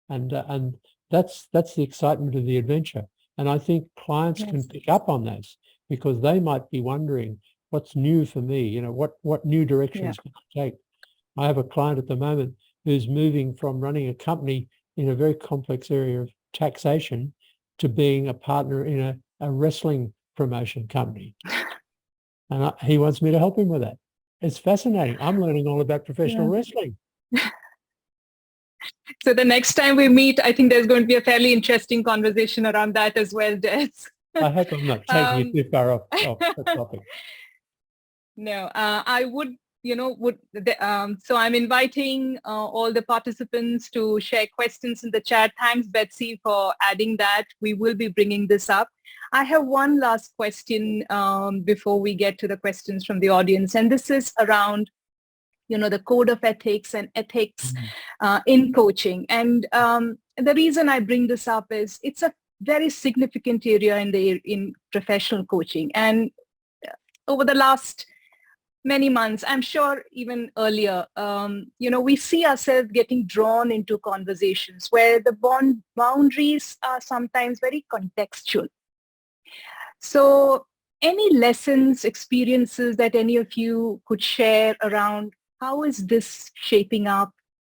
And that's the excitement of the adventure. And I think clients can pick up on this, because they might be wondering, what's new for me? What new directions can I take? I have a client at the moment who's moving from running a company in a very complex area of taxation to being a partner in a wrestling promotion company. And he wants me to help him with that. It's fascinating. I'm learning all about professional wrestling.
So the next time we meet, I think there's going to be a fairly interesting conversation around that as well, Des.
I hope I'm not taking you too far off the topic.
No, I would, so I'm inviting all the participants to share questions in the chat. Thanks, Betsy, for adding that. We will be bringing this up. I have one last question before we get to the questions from the audience, and this is around, the code of ethics and ethics in coaching. And the reason I bring this up is it's a very significant area in professional coaching. And over the last many months, I'm sure even earlier, we see ourselves getting drawn into conversations where the boundaries are sometimes very contextual. So any lessons, experiences that any of you could share around how is this shaping up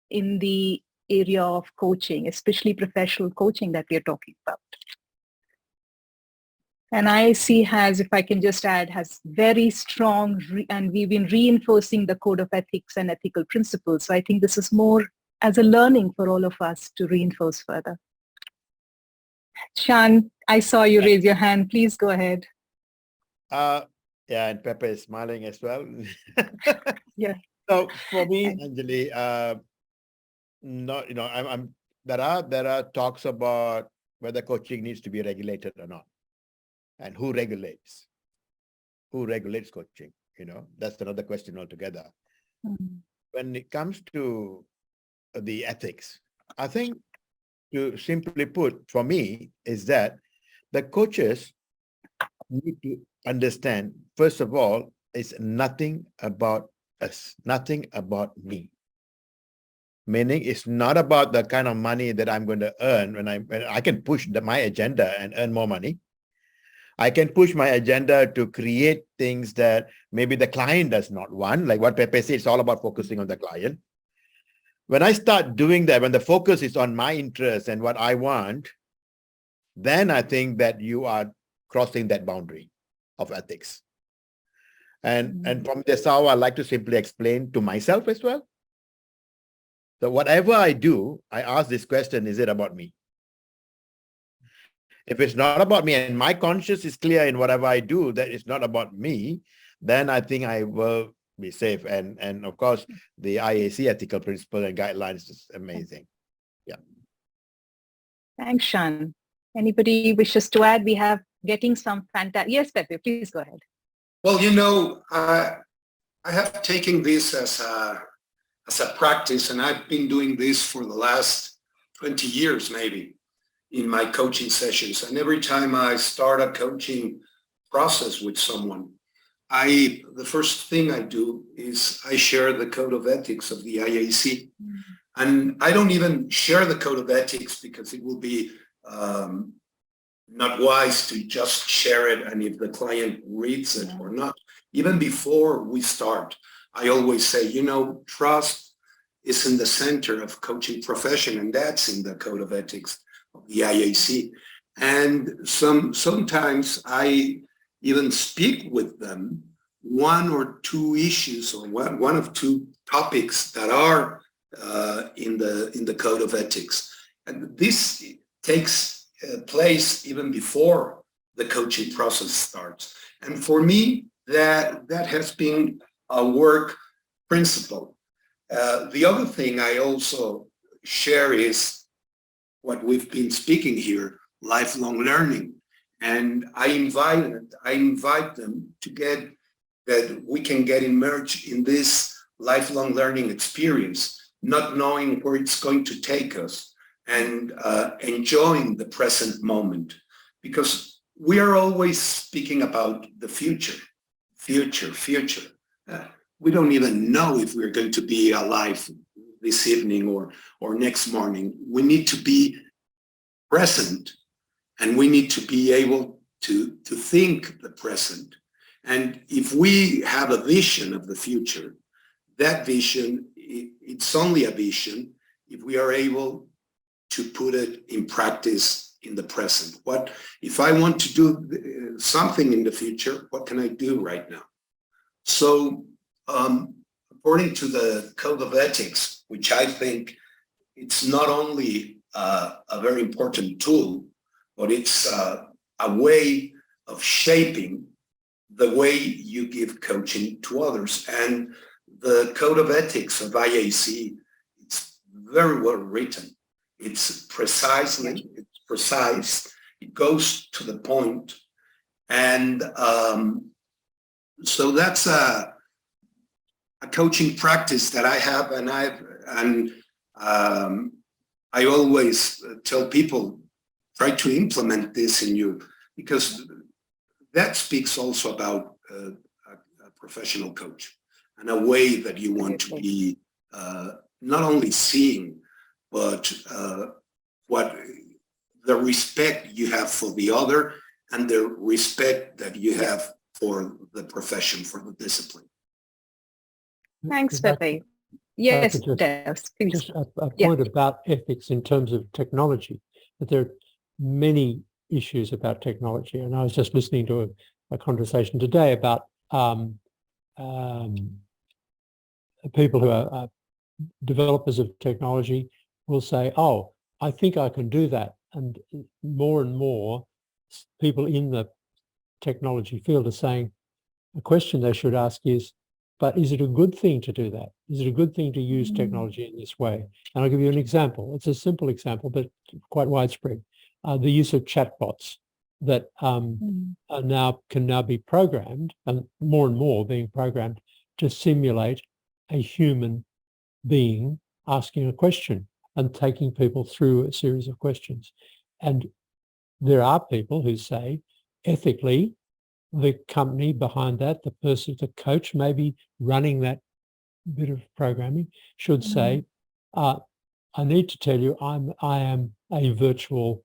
in the area of coaching, especially professional coaching that we're talking about? And IAC has, if I can just add, has very strong, and we've been reinforcing the code of ethics and ethical principles. So I think this is more as a learning for all of us to reinforce further. Shan, I saw you raise your hand. Please go ahead.
And Pepe is smiling as well.
Yeah.
So for me, Anjali, there are talks about whether coaching needs to be regulated or not, and who regulates coaching. That's another question altogether. When it comes to the ethics, I think to simply put for me is that the coaches need to understand, first of all, it's nothing about us, nothing about me. Meaning it's not about the kind of money that I'm going to earn when I can push my agenda and earn more money. I can push my agenda to create things that maybe the client does not want. Like what Pepe said, it's all about focusing on the client. When I start doing that, when the focus is on my interest and what I want, then I think that you are crossing that boundary of ethics. And from this, how I like to simply explain to myself as well. So whatever I do, I ask this question, is it about me? If it's not about me and my conscience is clear in whatever I do, that it's not about me, then I think I will be safe. And of course, the IAC ethical principle and guidelines is amazing. Yeah.
Thanks, Sean. Anybody wishes to add? We have getting some fantastic. Yes, Pepe, please go ahead.
Well, I have taken this as a practice, and I've been doing this for the last 20 years, maybe, in my coaching sessions. And every time I start a coaching process with someone, the first thing I do is I share the code of ethics of the IAC. And I don't even share the code of ethics because it will be not wise to just share it, and if the client reads it or not. Even before we start, I always say, trust is in the center of coaching profession, and that's in the code of ethics of the IAC. And sometimes I even speak with them one or two issues or one of two topics that are in the code of ethics. And this takes place even before the coaching process starts. And for me, that has been a work principle. The other thing I also share is what we've been speaking here, lifelong learning. And I invite them to get that we can get immersed in this lifelong learning experience, not knowing where it's going to take us, and enjoying the present moment, because we are always speaking about the future. We don't even know if we're going to be alive this evening or next morning. We need to be present, and we need to be able to think the present. And if we have a vision of the future, that vision, it's only a vision if we are able to put it in practice in the present. What if I want to do something in the future? What can I do right now? So according to the code of ethics, which I think it's not only a very important tool, but it's a way of shaping the way you give coaching to others. And the code of ethics of IAC, it's very well written. It's precise, it goes to the point. And so that's a coaching practice that I have, and I always tell people, try to implement this in you, because that speaks also about a professional coach and a way that you want to be not only seeing, but what the respect you have for the other and the respect that you have for the profession, for the discipline.
Thanks, Pepe. Yes, Des, please.
Just a point about ethics in terms of technology, that there are many issues about technology. And I was just listening to a conversation today about people who are developers of technology will say, oh, I think I can do that. And more people in the technology field are saying, the question they should ask is, but is it a good thing to do that? Is it a good thing to use technology in this way? And I'll give you an example. It's a simple example, but quite widespread. The use of chatbots that can now be programmed, and more being programmed to simulate a human being asking a question. and taking people through a series of questions. And there are people who say, ethically, the company behind that, the person, the coach maybe running that bit of programming should say, I need to tell you, I am a virtual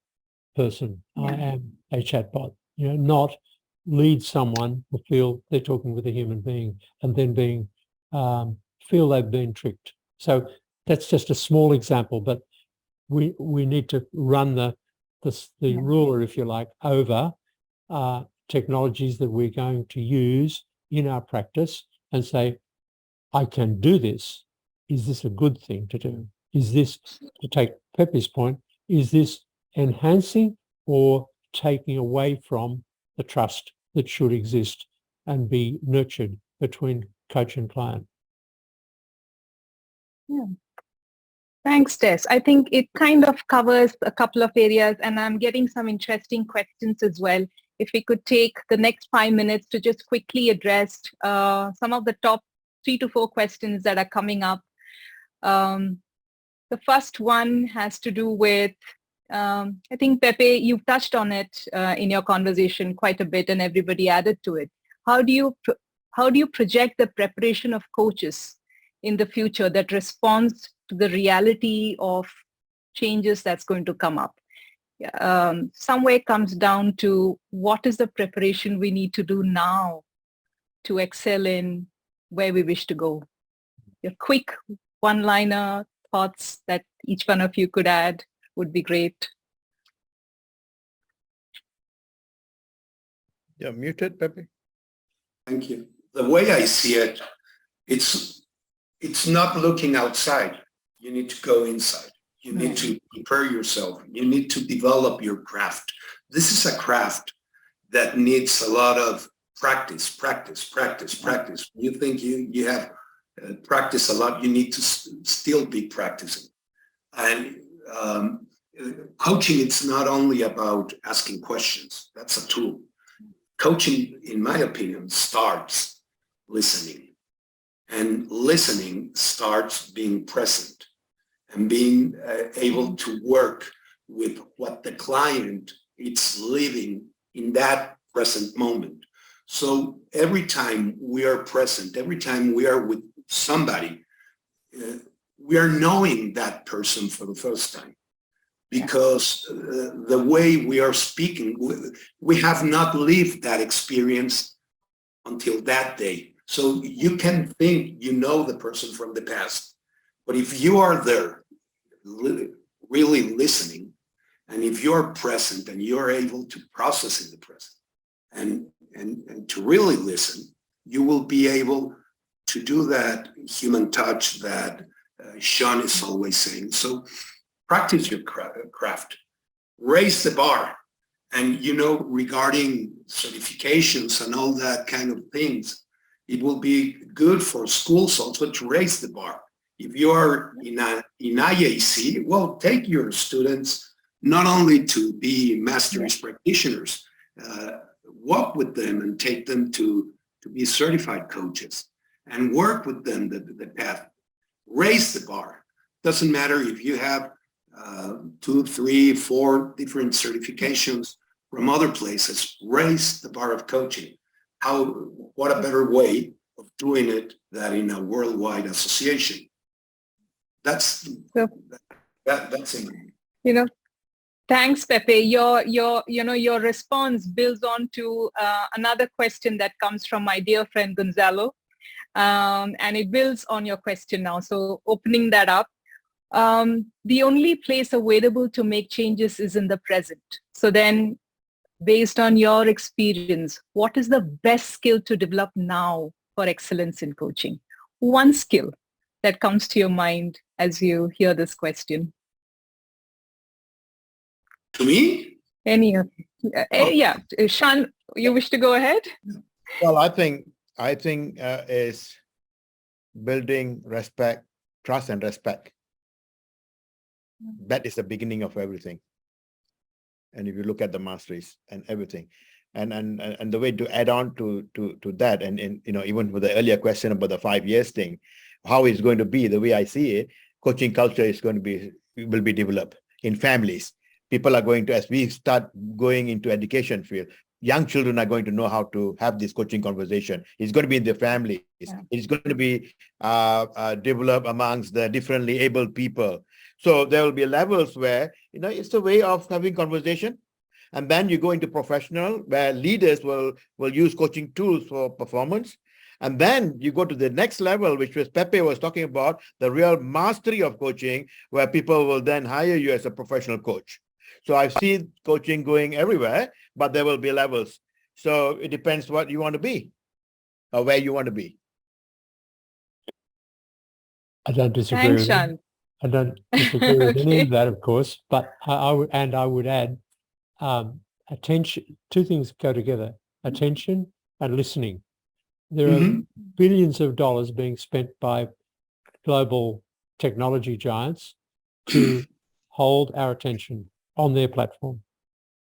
person. I am a chatbot, not lead someone to feel they're talking with a human being and then feel they've been tricked. So that's just a small example, but we need to run the ruler, if you like, over technologies that we're going to use in our practice and say, I can do this. Is this a good thing to do? Is this, to take Pepe's point, is this enhancing or taking away from the trust that should exist and be nurtured between coach and client?
Yeah. Thanks, Tess. I think it kind of covers a couple of areas, and I'm getting some interesting questions as well. If we could take the next 5 minutes to just quickly address some of the top 3 to 4 questions that are coming up. The first one has to do with, I think, Pepe, you've touched on it in your conversation quite a bit, and everybody added to it. How do you project the preparation of coaches in the future that responds to the reality of changes that's going to come up? Somewhere comes down to what is the preparation we need to do now to excel in where we wish to go. Your quick one-liner thoughts that each one of you could add would be great.
You're muted, Pepe.
Thank you. The way I see it, it's not looking outside. You need to go inside. You need to prepare yourself. You need to develop your craft. This is a craft that needs a lot of practice. You think you have practiced a lot, you need to still be practicing. And coaching, it's not only about asking questions. That's a tool. Coaching, in my opinion, starts listening. And listening starts being present and being able to work with what the client is living in that present moment. So every time we are present, every time we are with somebody, we are knowing that person for the first time, because the way we are speaking, we have not lived that experience until that day. So you can think you know the person from the past, but if you are there really listening, and if you're present and you're able to process in the present and to really listen, you will be able to do that human touch that Sean is always saying. So practice your craft, raise the bar. And, regarding certifications and all that kind of things, it will be good for schools also to raise the bar. If you are in IAC, well, take your students not only to be master's practitioners, walk with them and take them to be certified coaches and work with them the path. Raise the bar. Doesn't matter if you have 2, 3, 4 different certifications from other places. Raise the bar of coaching. What a better way of doing it than in a worldwide association. That's it.
Thanks, Pepe. Your response builds on to another question that comes from my dear friend Gonzalo, and it builds on your question now. So opening that up, the only place available to make changes is in the present. So then, based on your experience, what is the best skill to develop now for excellence in coaching? One skill that comes to your mind as you hear this question.
To me?
Any of yeah, Sean, you wish to go ahead?
Well, I think is building respect, trust, and respect. That is the beginning of everything. And if you look at the masteries and everything, and the way to add on to that, and even with the earlier question about the 5 years thing, how it's going to be, the way I see it, coaching culture will be developed in families. People are going to, as we start going into education field, young children are going to know how to have this coaching conversation. It's going to be in their families. Yeah. It's going to be developed amongst the differently able people. So there will be levels where, it's a way of having conversation. And then you go into professional, where leaders will use coaching tools for performance. And then you go to the next level, which was Pepe was talking about, the real mastery of coaching, where people will then hire you as a professional coach. So I see coaching going everywhere, but there will be levels. So it depends what you want to be or where you want to be.
I don't disagree.
Thanks, Sean.
I don't disagree with
Okay.
any of that, of course, but I would add attention. Two things go together: attention and listening. There are billions of dollars being spent by global technology giants to hold our attention on their platform.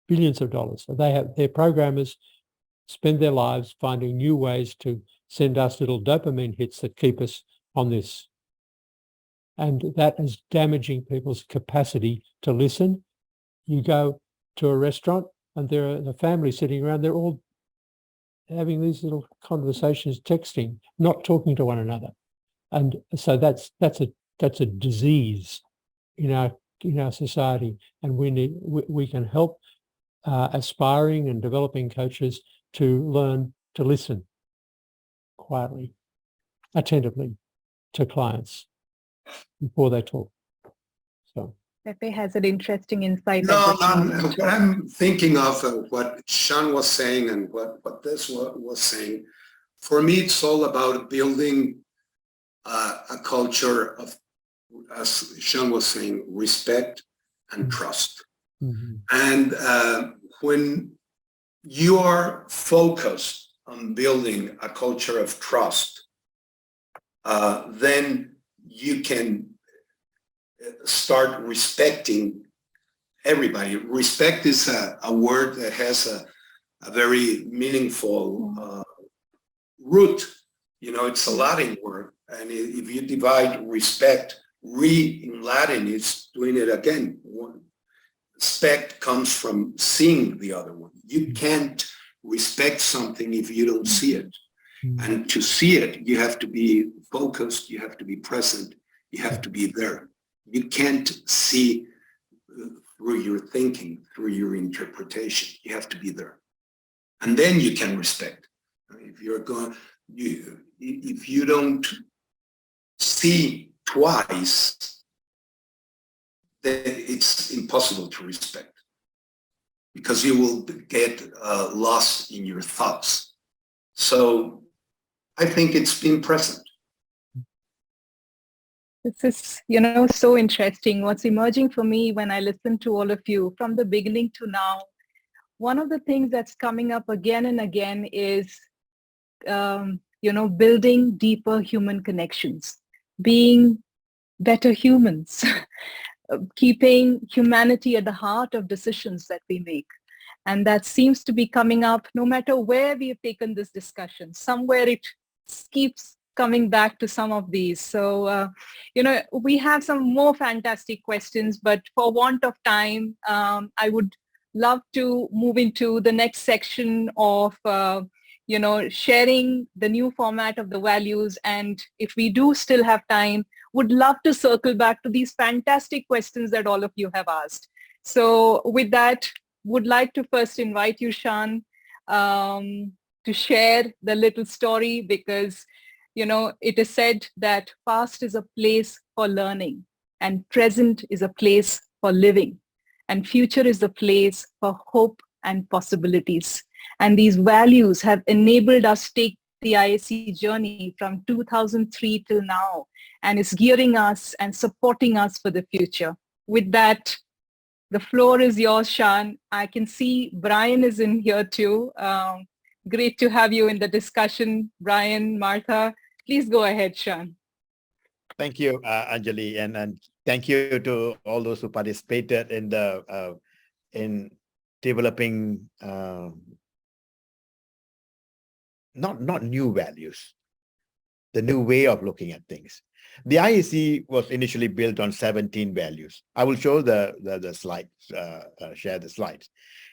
Billions of dollars. Their programmers spend their lives finding new ways to send us little dopamine hits that keep us on this. And that is damaging people's capacity to listen. You go to a restaurant and there are the family sitting around, they're all having these little conversations, texting, not talking to one another. And so that's a disease in our society. And we can help aspiring and developing coaches to learn to listen quietly, attentively to clients before they talk. So
Pepe has an interesting insight.
No, what I'm thinking of what Sean was saying and what this was saying, for me, it's all about building a culture of, as Sean was saying, respect and trust.
mm-hmm.
And when you are focused on building a culture of trust, then you can start respecting everybody. Respect is a word that has a very meaningful root. It's a Latin word. And if you divide respect, in Latin, it's doing it again. Respect comes from seeing the other one. You can't respect something if you don't see it. And to see it, you have to be focused, you have to be present, you have to be there. You can't see through your thinking, through your interpretation. You have to be there. And then you can respect. If you don't see twice, then it's impossible to respect, because you will get lost in your thoughts. So I think it's been present.
This is, so interesting. What's emerging for me when I listen to all of you from the beginning to now, one of the things that's coming up again and again is, building deeper human connections, being better humans, keeping humanity at the heart of decisions that we make. And that seems to be coming up no matter where we have taken this discussion. Somewhere it keeps coming back to some of these. So, we have some more fantastic questions, but for want of time, I would love to move into the next section of, sharing the new format of the values. And if we do still have time, would love to circle back to these fantastic questions that all of you have asked. So with that, would like to first invite you, Sean, to share the little story, because it is said that past is a place for learning and present is a place for living and future is the place for hope and possibilities. And these values have enabled us take the IAC journey from 2003 till now and is gearing us and supporting us for the future. With that, the floor is yours, Sean. I can see Brian is in here too. Great to have you in the discussion, Brian, Martha. Please go ahead, Sean.
Thank you, Anjali, and thank you to all those who participated in the in developing not new values, the new way of looking at things. The IAC was initially built on 17 values. I will show the slides, share the slides.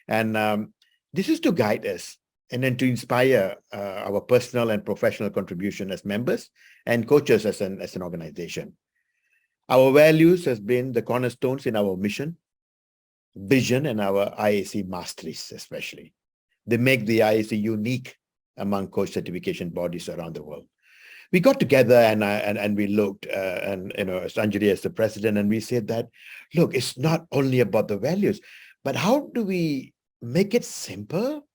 And this is to guide us and then to inspire our personal and professional contribution as members and coaches as an organization. Our values has been the cornerstones in our mission, vision, and our IAC Masteries especially. They make the IAC unique among coach certification bodies around the world. We got together and we looked, and as Anjali as the president, and we said that, look, it's not only about the values, but how do we make it simple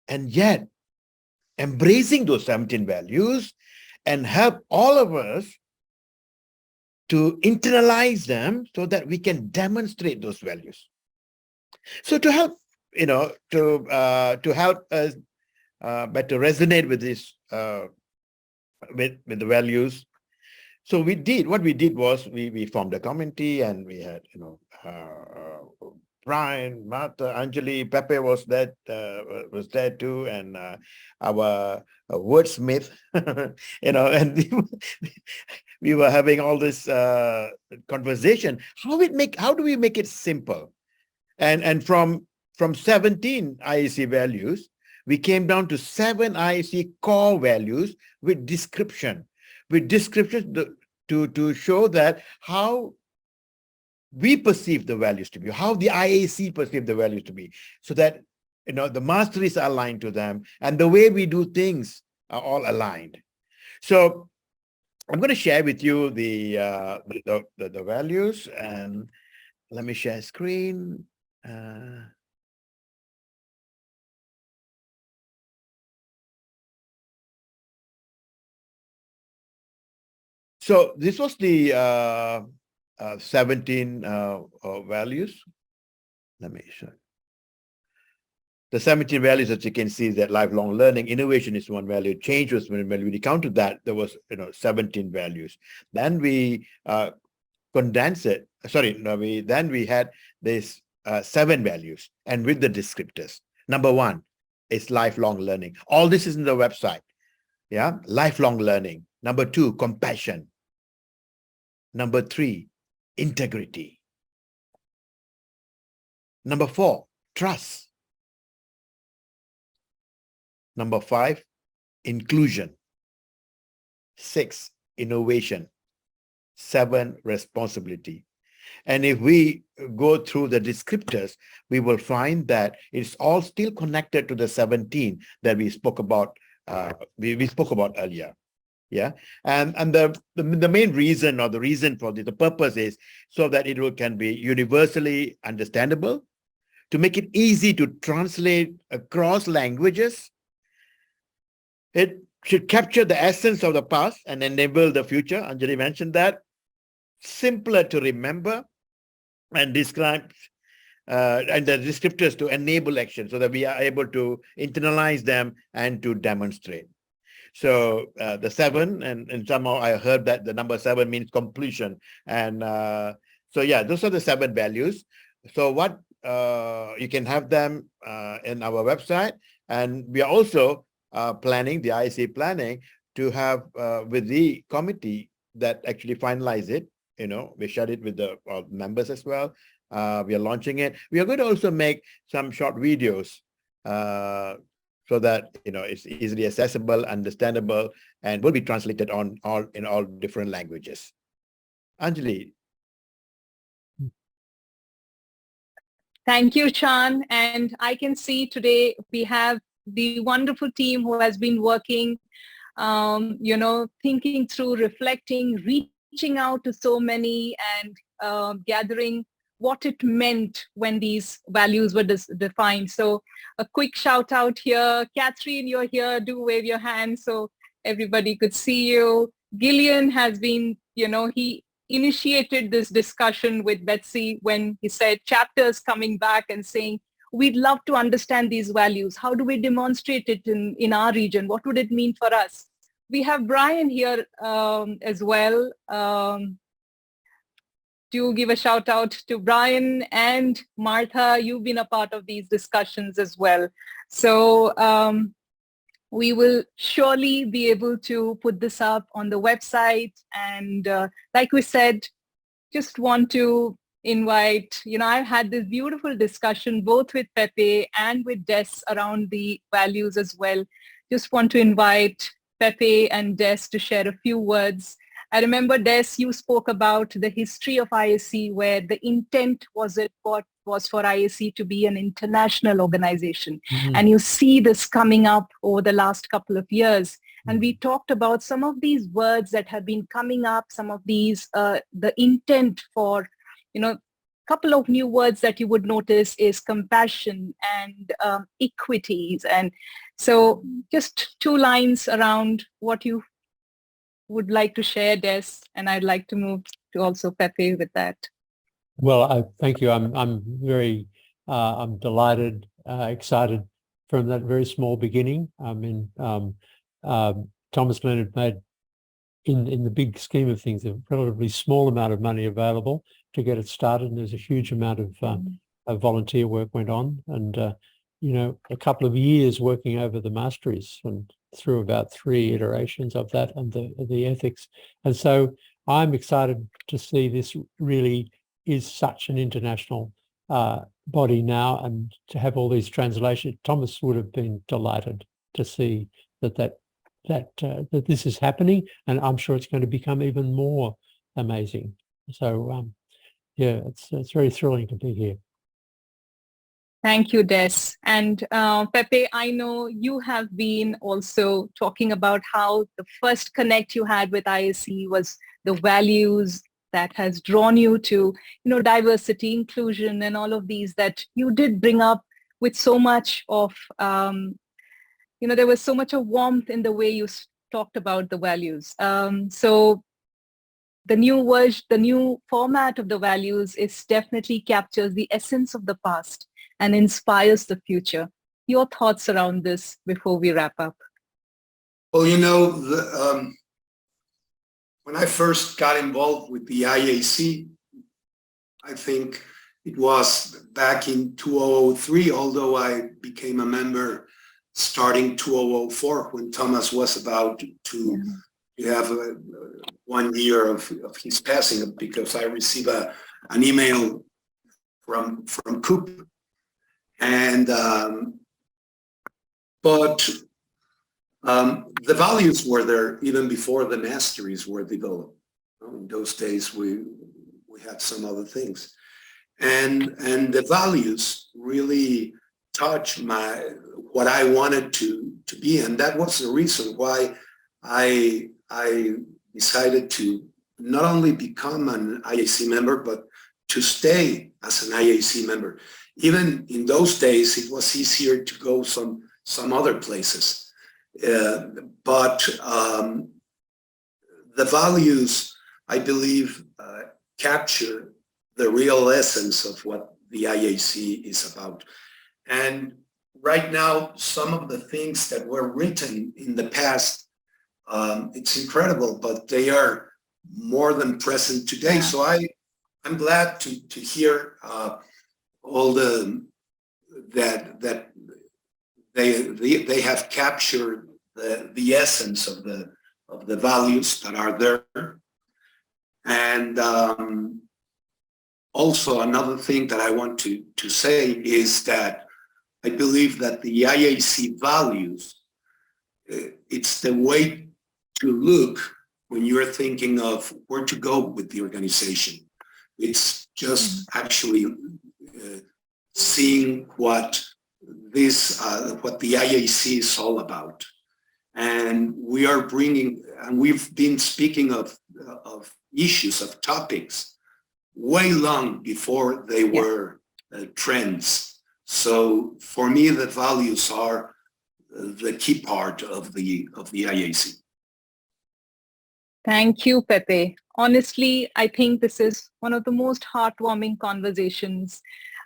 and yet embracing those 17 values and help all of us to internalize them so that we can demonstrate those values. So to help, to help us better resonate with this, with the values. So what we did was we formed a committee, and we had, Brian, Martha, Anjali, Pepe was there too, and our wordsmith, and we were having all this conversation. How do we make it simple? And from 17 IAC values, we came down to 7 IAC core values with descriptions to show that how we perceive the values to be, how the IAC perceive the values to be, so that the masteries are aligned to them and the way we do things are all aligned. So I'm going to share with you the values, and let me share screen. So this was the 17 values. Let me show. The 17 values, as you can see, that lifelong learning, innovation is one value, change was one value. We counted that, there was 17 values. Then we condensed it. Then we had this 7 values, and with the descriptors. Number 1 is lifelong learning. All this is in the website. Yeah, lifelong learning. Number 2, compassion. Number 3, integrity. Number 4, trust. Number 5, inclusion. 6, innovation. 7, responsibility. And if we go through the descriptors, we will find that it's all still connected to the 17 that we spoke about. We spoke about earlier. Yeah, and the main reason, or the reason for the purpose, is so that it can be universally understandable, to make it easy to translate across languages. It should capture the essence of the past and enable the future. Anjali mentioned that. Simpler to remember and describe, and the descriptors to enable action, so that we are able to internalize them and to demonstrate. So the 7, and somehow I heard that the number 7 means completion. And so yeah, those are the 7 values. So what you can have them in our website, and we are also planning, the IAC planning, to have with the committee that actually finalize it. We shared it with the members as well. We are launching it. We are going to also make some short videos so that it's easily accessible, understandable, and will be translated in all different languages. Anjali.
Thank you, Shan. And I can see today we have the wonderful team who has been working, thinking through, reflecting, reaching out to so many, and gathering what it meant when these values were defined. So a quick shout out here. Catherine, you're here. Do wave your hand so everybody could see you. Gillian has been, he initiated this discussion with Betsy when he said chapters coming back and saying, we'd love to understand these values. How do we demonstrate it in our region? What would it mean for us? We have Brian here as well. Do give a shout out to Brian and Martha. You've been a part of these discussions as well. So We will surely be able to put this up on the website. And like we said, just want to invite, I've had this beautiful discussion both with Pepe and with Des around the values as well. Just want to invite Pepe and Des to share a few words. I remember, Des, you spoke about the history of IAC, where the intent was for IAC to be an international organization.
Mhm.
And you see this coming up over the last couple of years. And we talked about some of these words that have been coming up, some of these, the intent for, couple of new words that you would notice is compassion and equities. And so just 2 lines around what you would like to share, Des, and I'd like to move to also Pepe with that.
Well, thank you. I'm very I'm delighted, excited from that very small beginning. I mean, Thomas Leonard made, in the big scheme of things, a relatively small amount of money available to get it started, and there's a huge amount of volunteer work went on, and a couple of years working over the masteries and through about 3 iterations of that and the ethics. And so I'm excited to see this really is such an international body now, and to have all these translations. Thomas would have been delighted to see that this is happening, and I'm sure it's going to become even more amazing. So yeah, it's very thrilling to be here.
Thank you, Des. And Pepe, I know you have been also talking about how the first connect you had with IAC was the values that has drawn you to, diversity, inclusion, and all of these that you did bring up with so much of, there was so much of warmth in the way you talked about the values. So the new format of the values is definitely captures the essence of the past and inspires the future. Your thoughts around this before we wrap up?
Well, when I first got involved with the IAC, I think it was back in 2003, although I became a member starting 2004 when Thomas was about to have 1 year of his passing, because I received an email from Coop. And but the values were there even before the masteries were developed. In those days, we had some other things, and the values really touched what I wanted to be, and that was the reason why I decided to not only become an IAC member, but to stay as an IAC member. Even in those days, it was easier to go some other places. But the values, I believe, capture the real essence of what the IAC is about. And right now, some of the things that were written in the past, it's incredible, but they are more than present today. So I'm glad to hear all that they have captured the essence of the values that are there. And also another thing that I want to say is that I believe that the IAC values, it's the way to look when you're thinking of where to go with the organization. It's just actually seeing what the IAC is all about. And we are we've been speaking of issues, of topics, way long before they were trends. So for me, the values are the key part of the IAC.
Thank you, Pepe. Honestly, I think this is one of the most heartwarming conversations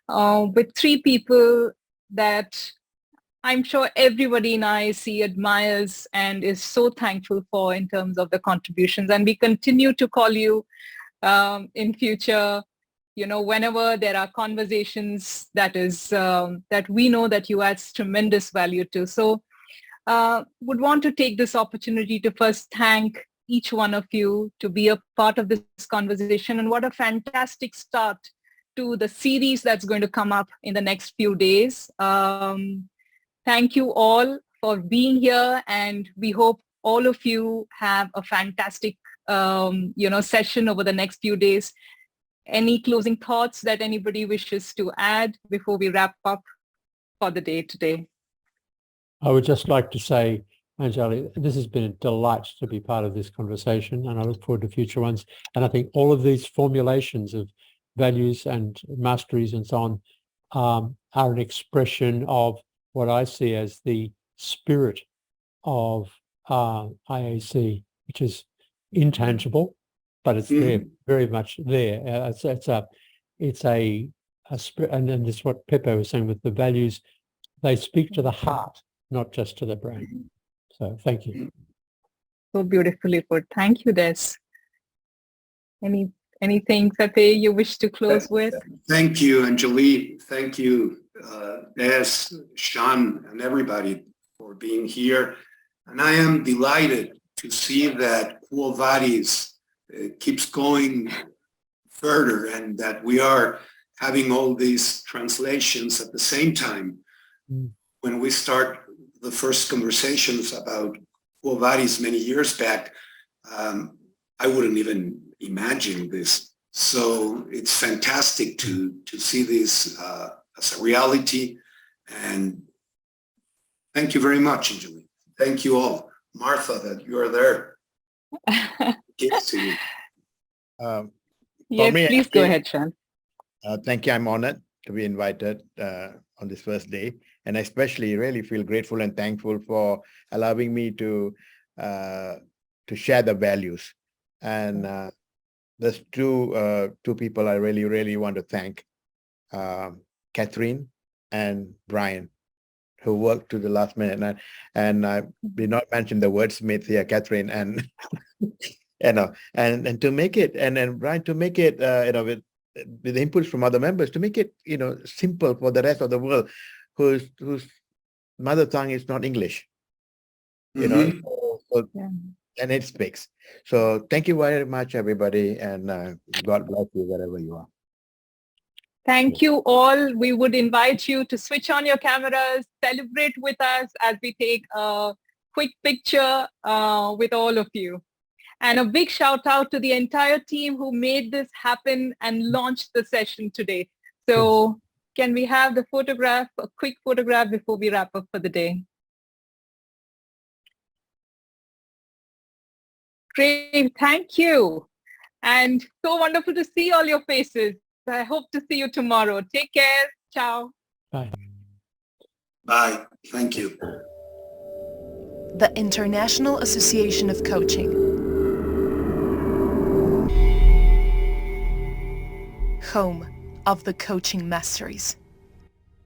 with 3 people that I'm sure everybody in IAC admires and is so thankful for in terms of the contributions. And we continue to call you in future, whenever there are conversations that we know that you add tremendous value to. So would want to take this opportunity to first thank each one of you to be a part of this conversation. And what a fantastic start to the series that's going to come up in the next few days. Thank you all for being here, and we hope all of you have a fantastic session over the next few days. Any closing thoughts that anybody wishes to add before we wrap up for the day today?
I would just like to say, Anjali, this has been a delight to be part of this conversation, and I look forward to future ones. And I think all of these formulations of values and masteries and so on are an expression of what I see as the spirit of IAC, which is intangible, but it's there, very much there. It's a spirit, and then this is what Pepe was saying with the values. They speak to the heart, not just to the brain. So thank you.
So beautifully put. Thank you, Des. Anything, Pepe, you wish to close with?
Thank you, Anjali. Thank you, Des, Sean, and everybody for being here. And I am delighted to see that Vadis keeps going further, and that we are having all these translations at the same time. When we start the first conversations about Vadis many years back, I wouldn't even imagine this. So it's fantastic to see this as a reality. And thank you very much, Anjali. Thank you all. Martha, that you're there. Yes, to you.
Yes,
me,
please go ahead, Sean.
Thank you. I'm honored to be invited on this first day, and I especially really feel grateful and thankful for allowing me to share the values. And there's two people I really want to thank, Catherine and Brian, who worked to the last minute. And I did not mention the wordsmith here, Catherine, and and to make it, and then Brian, to make it with the inputs from other members, to make it simple for the rest of the world whose mother tongue is not English, and it speaks. So thank you very much, everybody, and God bless you wherever you are.
Thank you all. We would invite you to switch on your cameras, celebrate with us as we take a quick picture with all of you. And a big shout out to the entire team who made this happen and launched the session today. So can we have the photograph, a quick photograph before we wrap up for the day? Great, thank you. And so wonderful to see all your faces. I hope to see you tomorrow. Take care. Ciao.
Bye.
Bye. Thank you.
The International Association of Coaching. Home of the Coaching Masteries.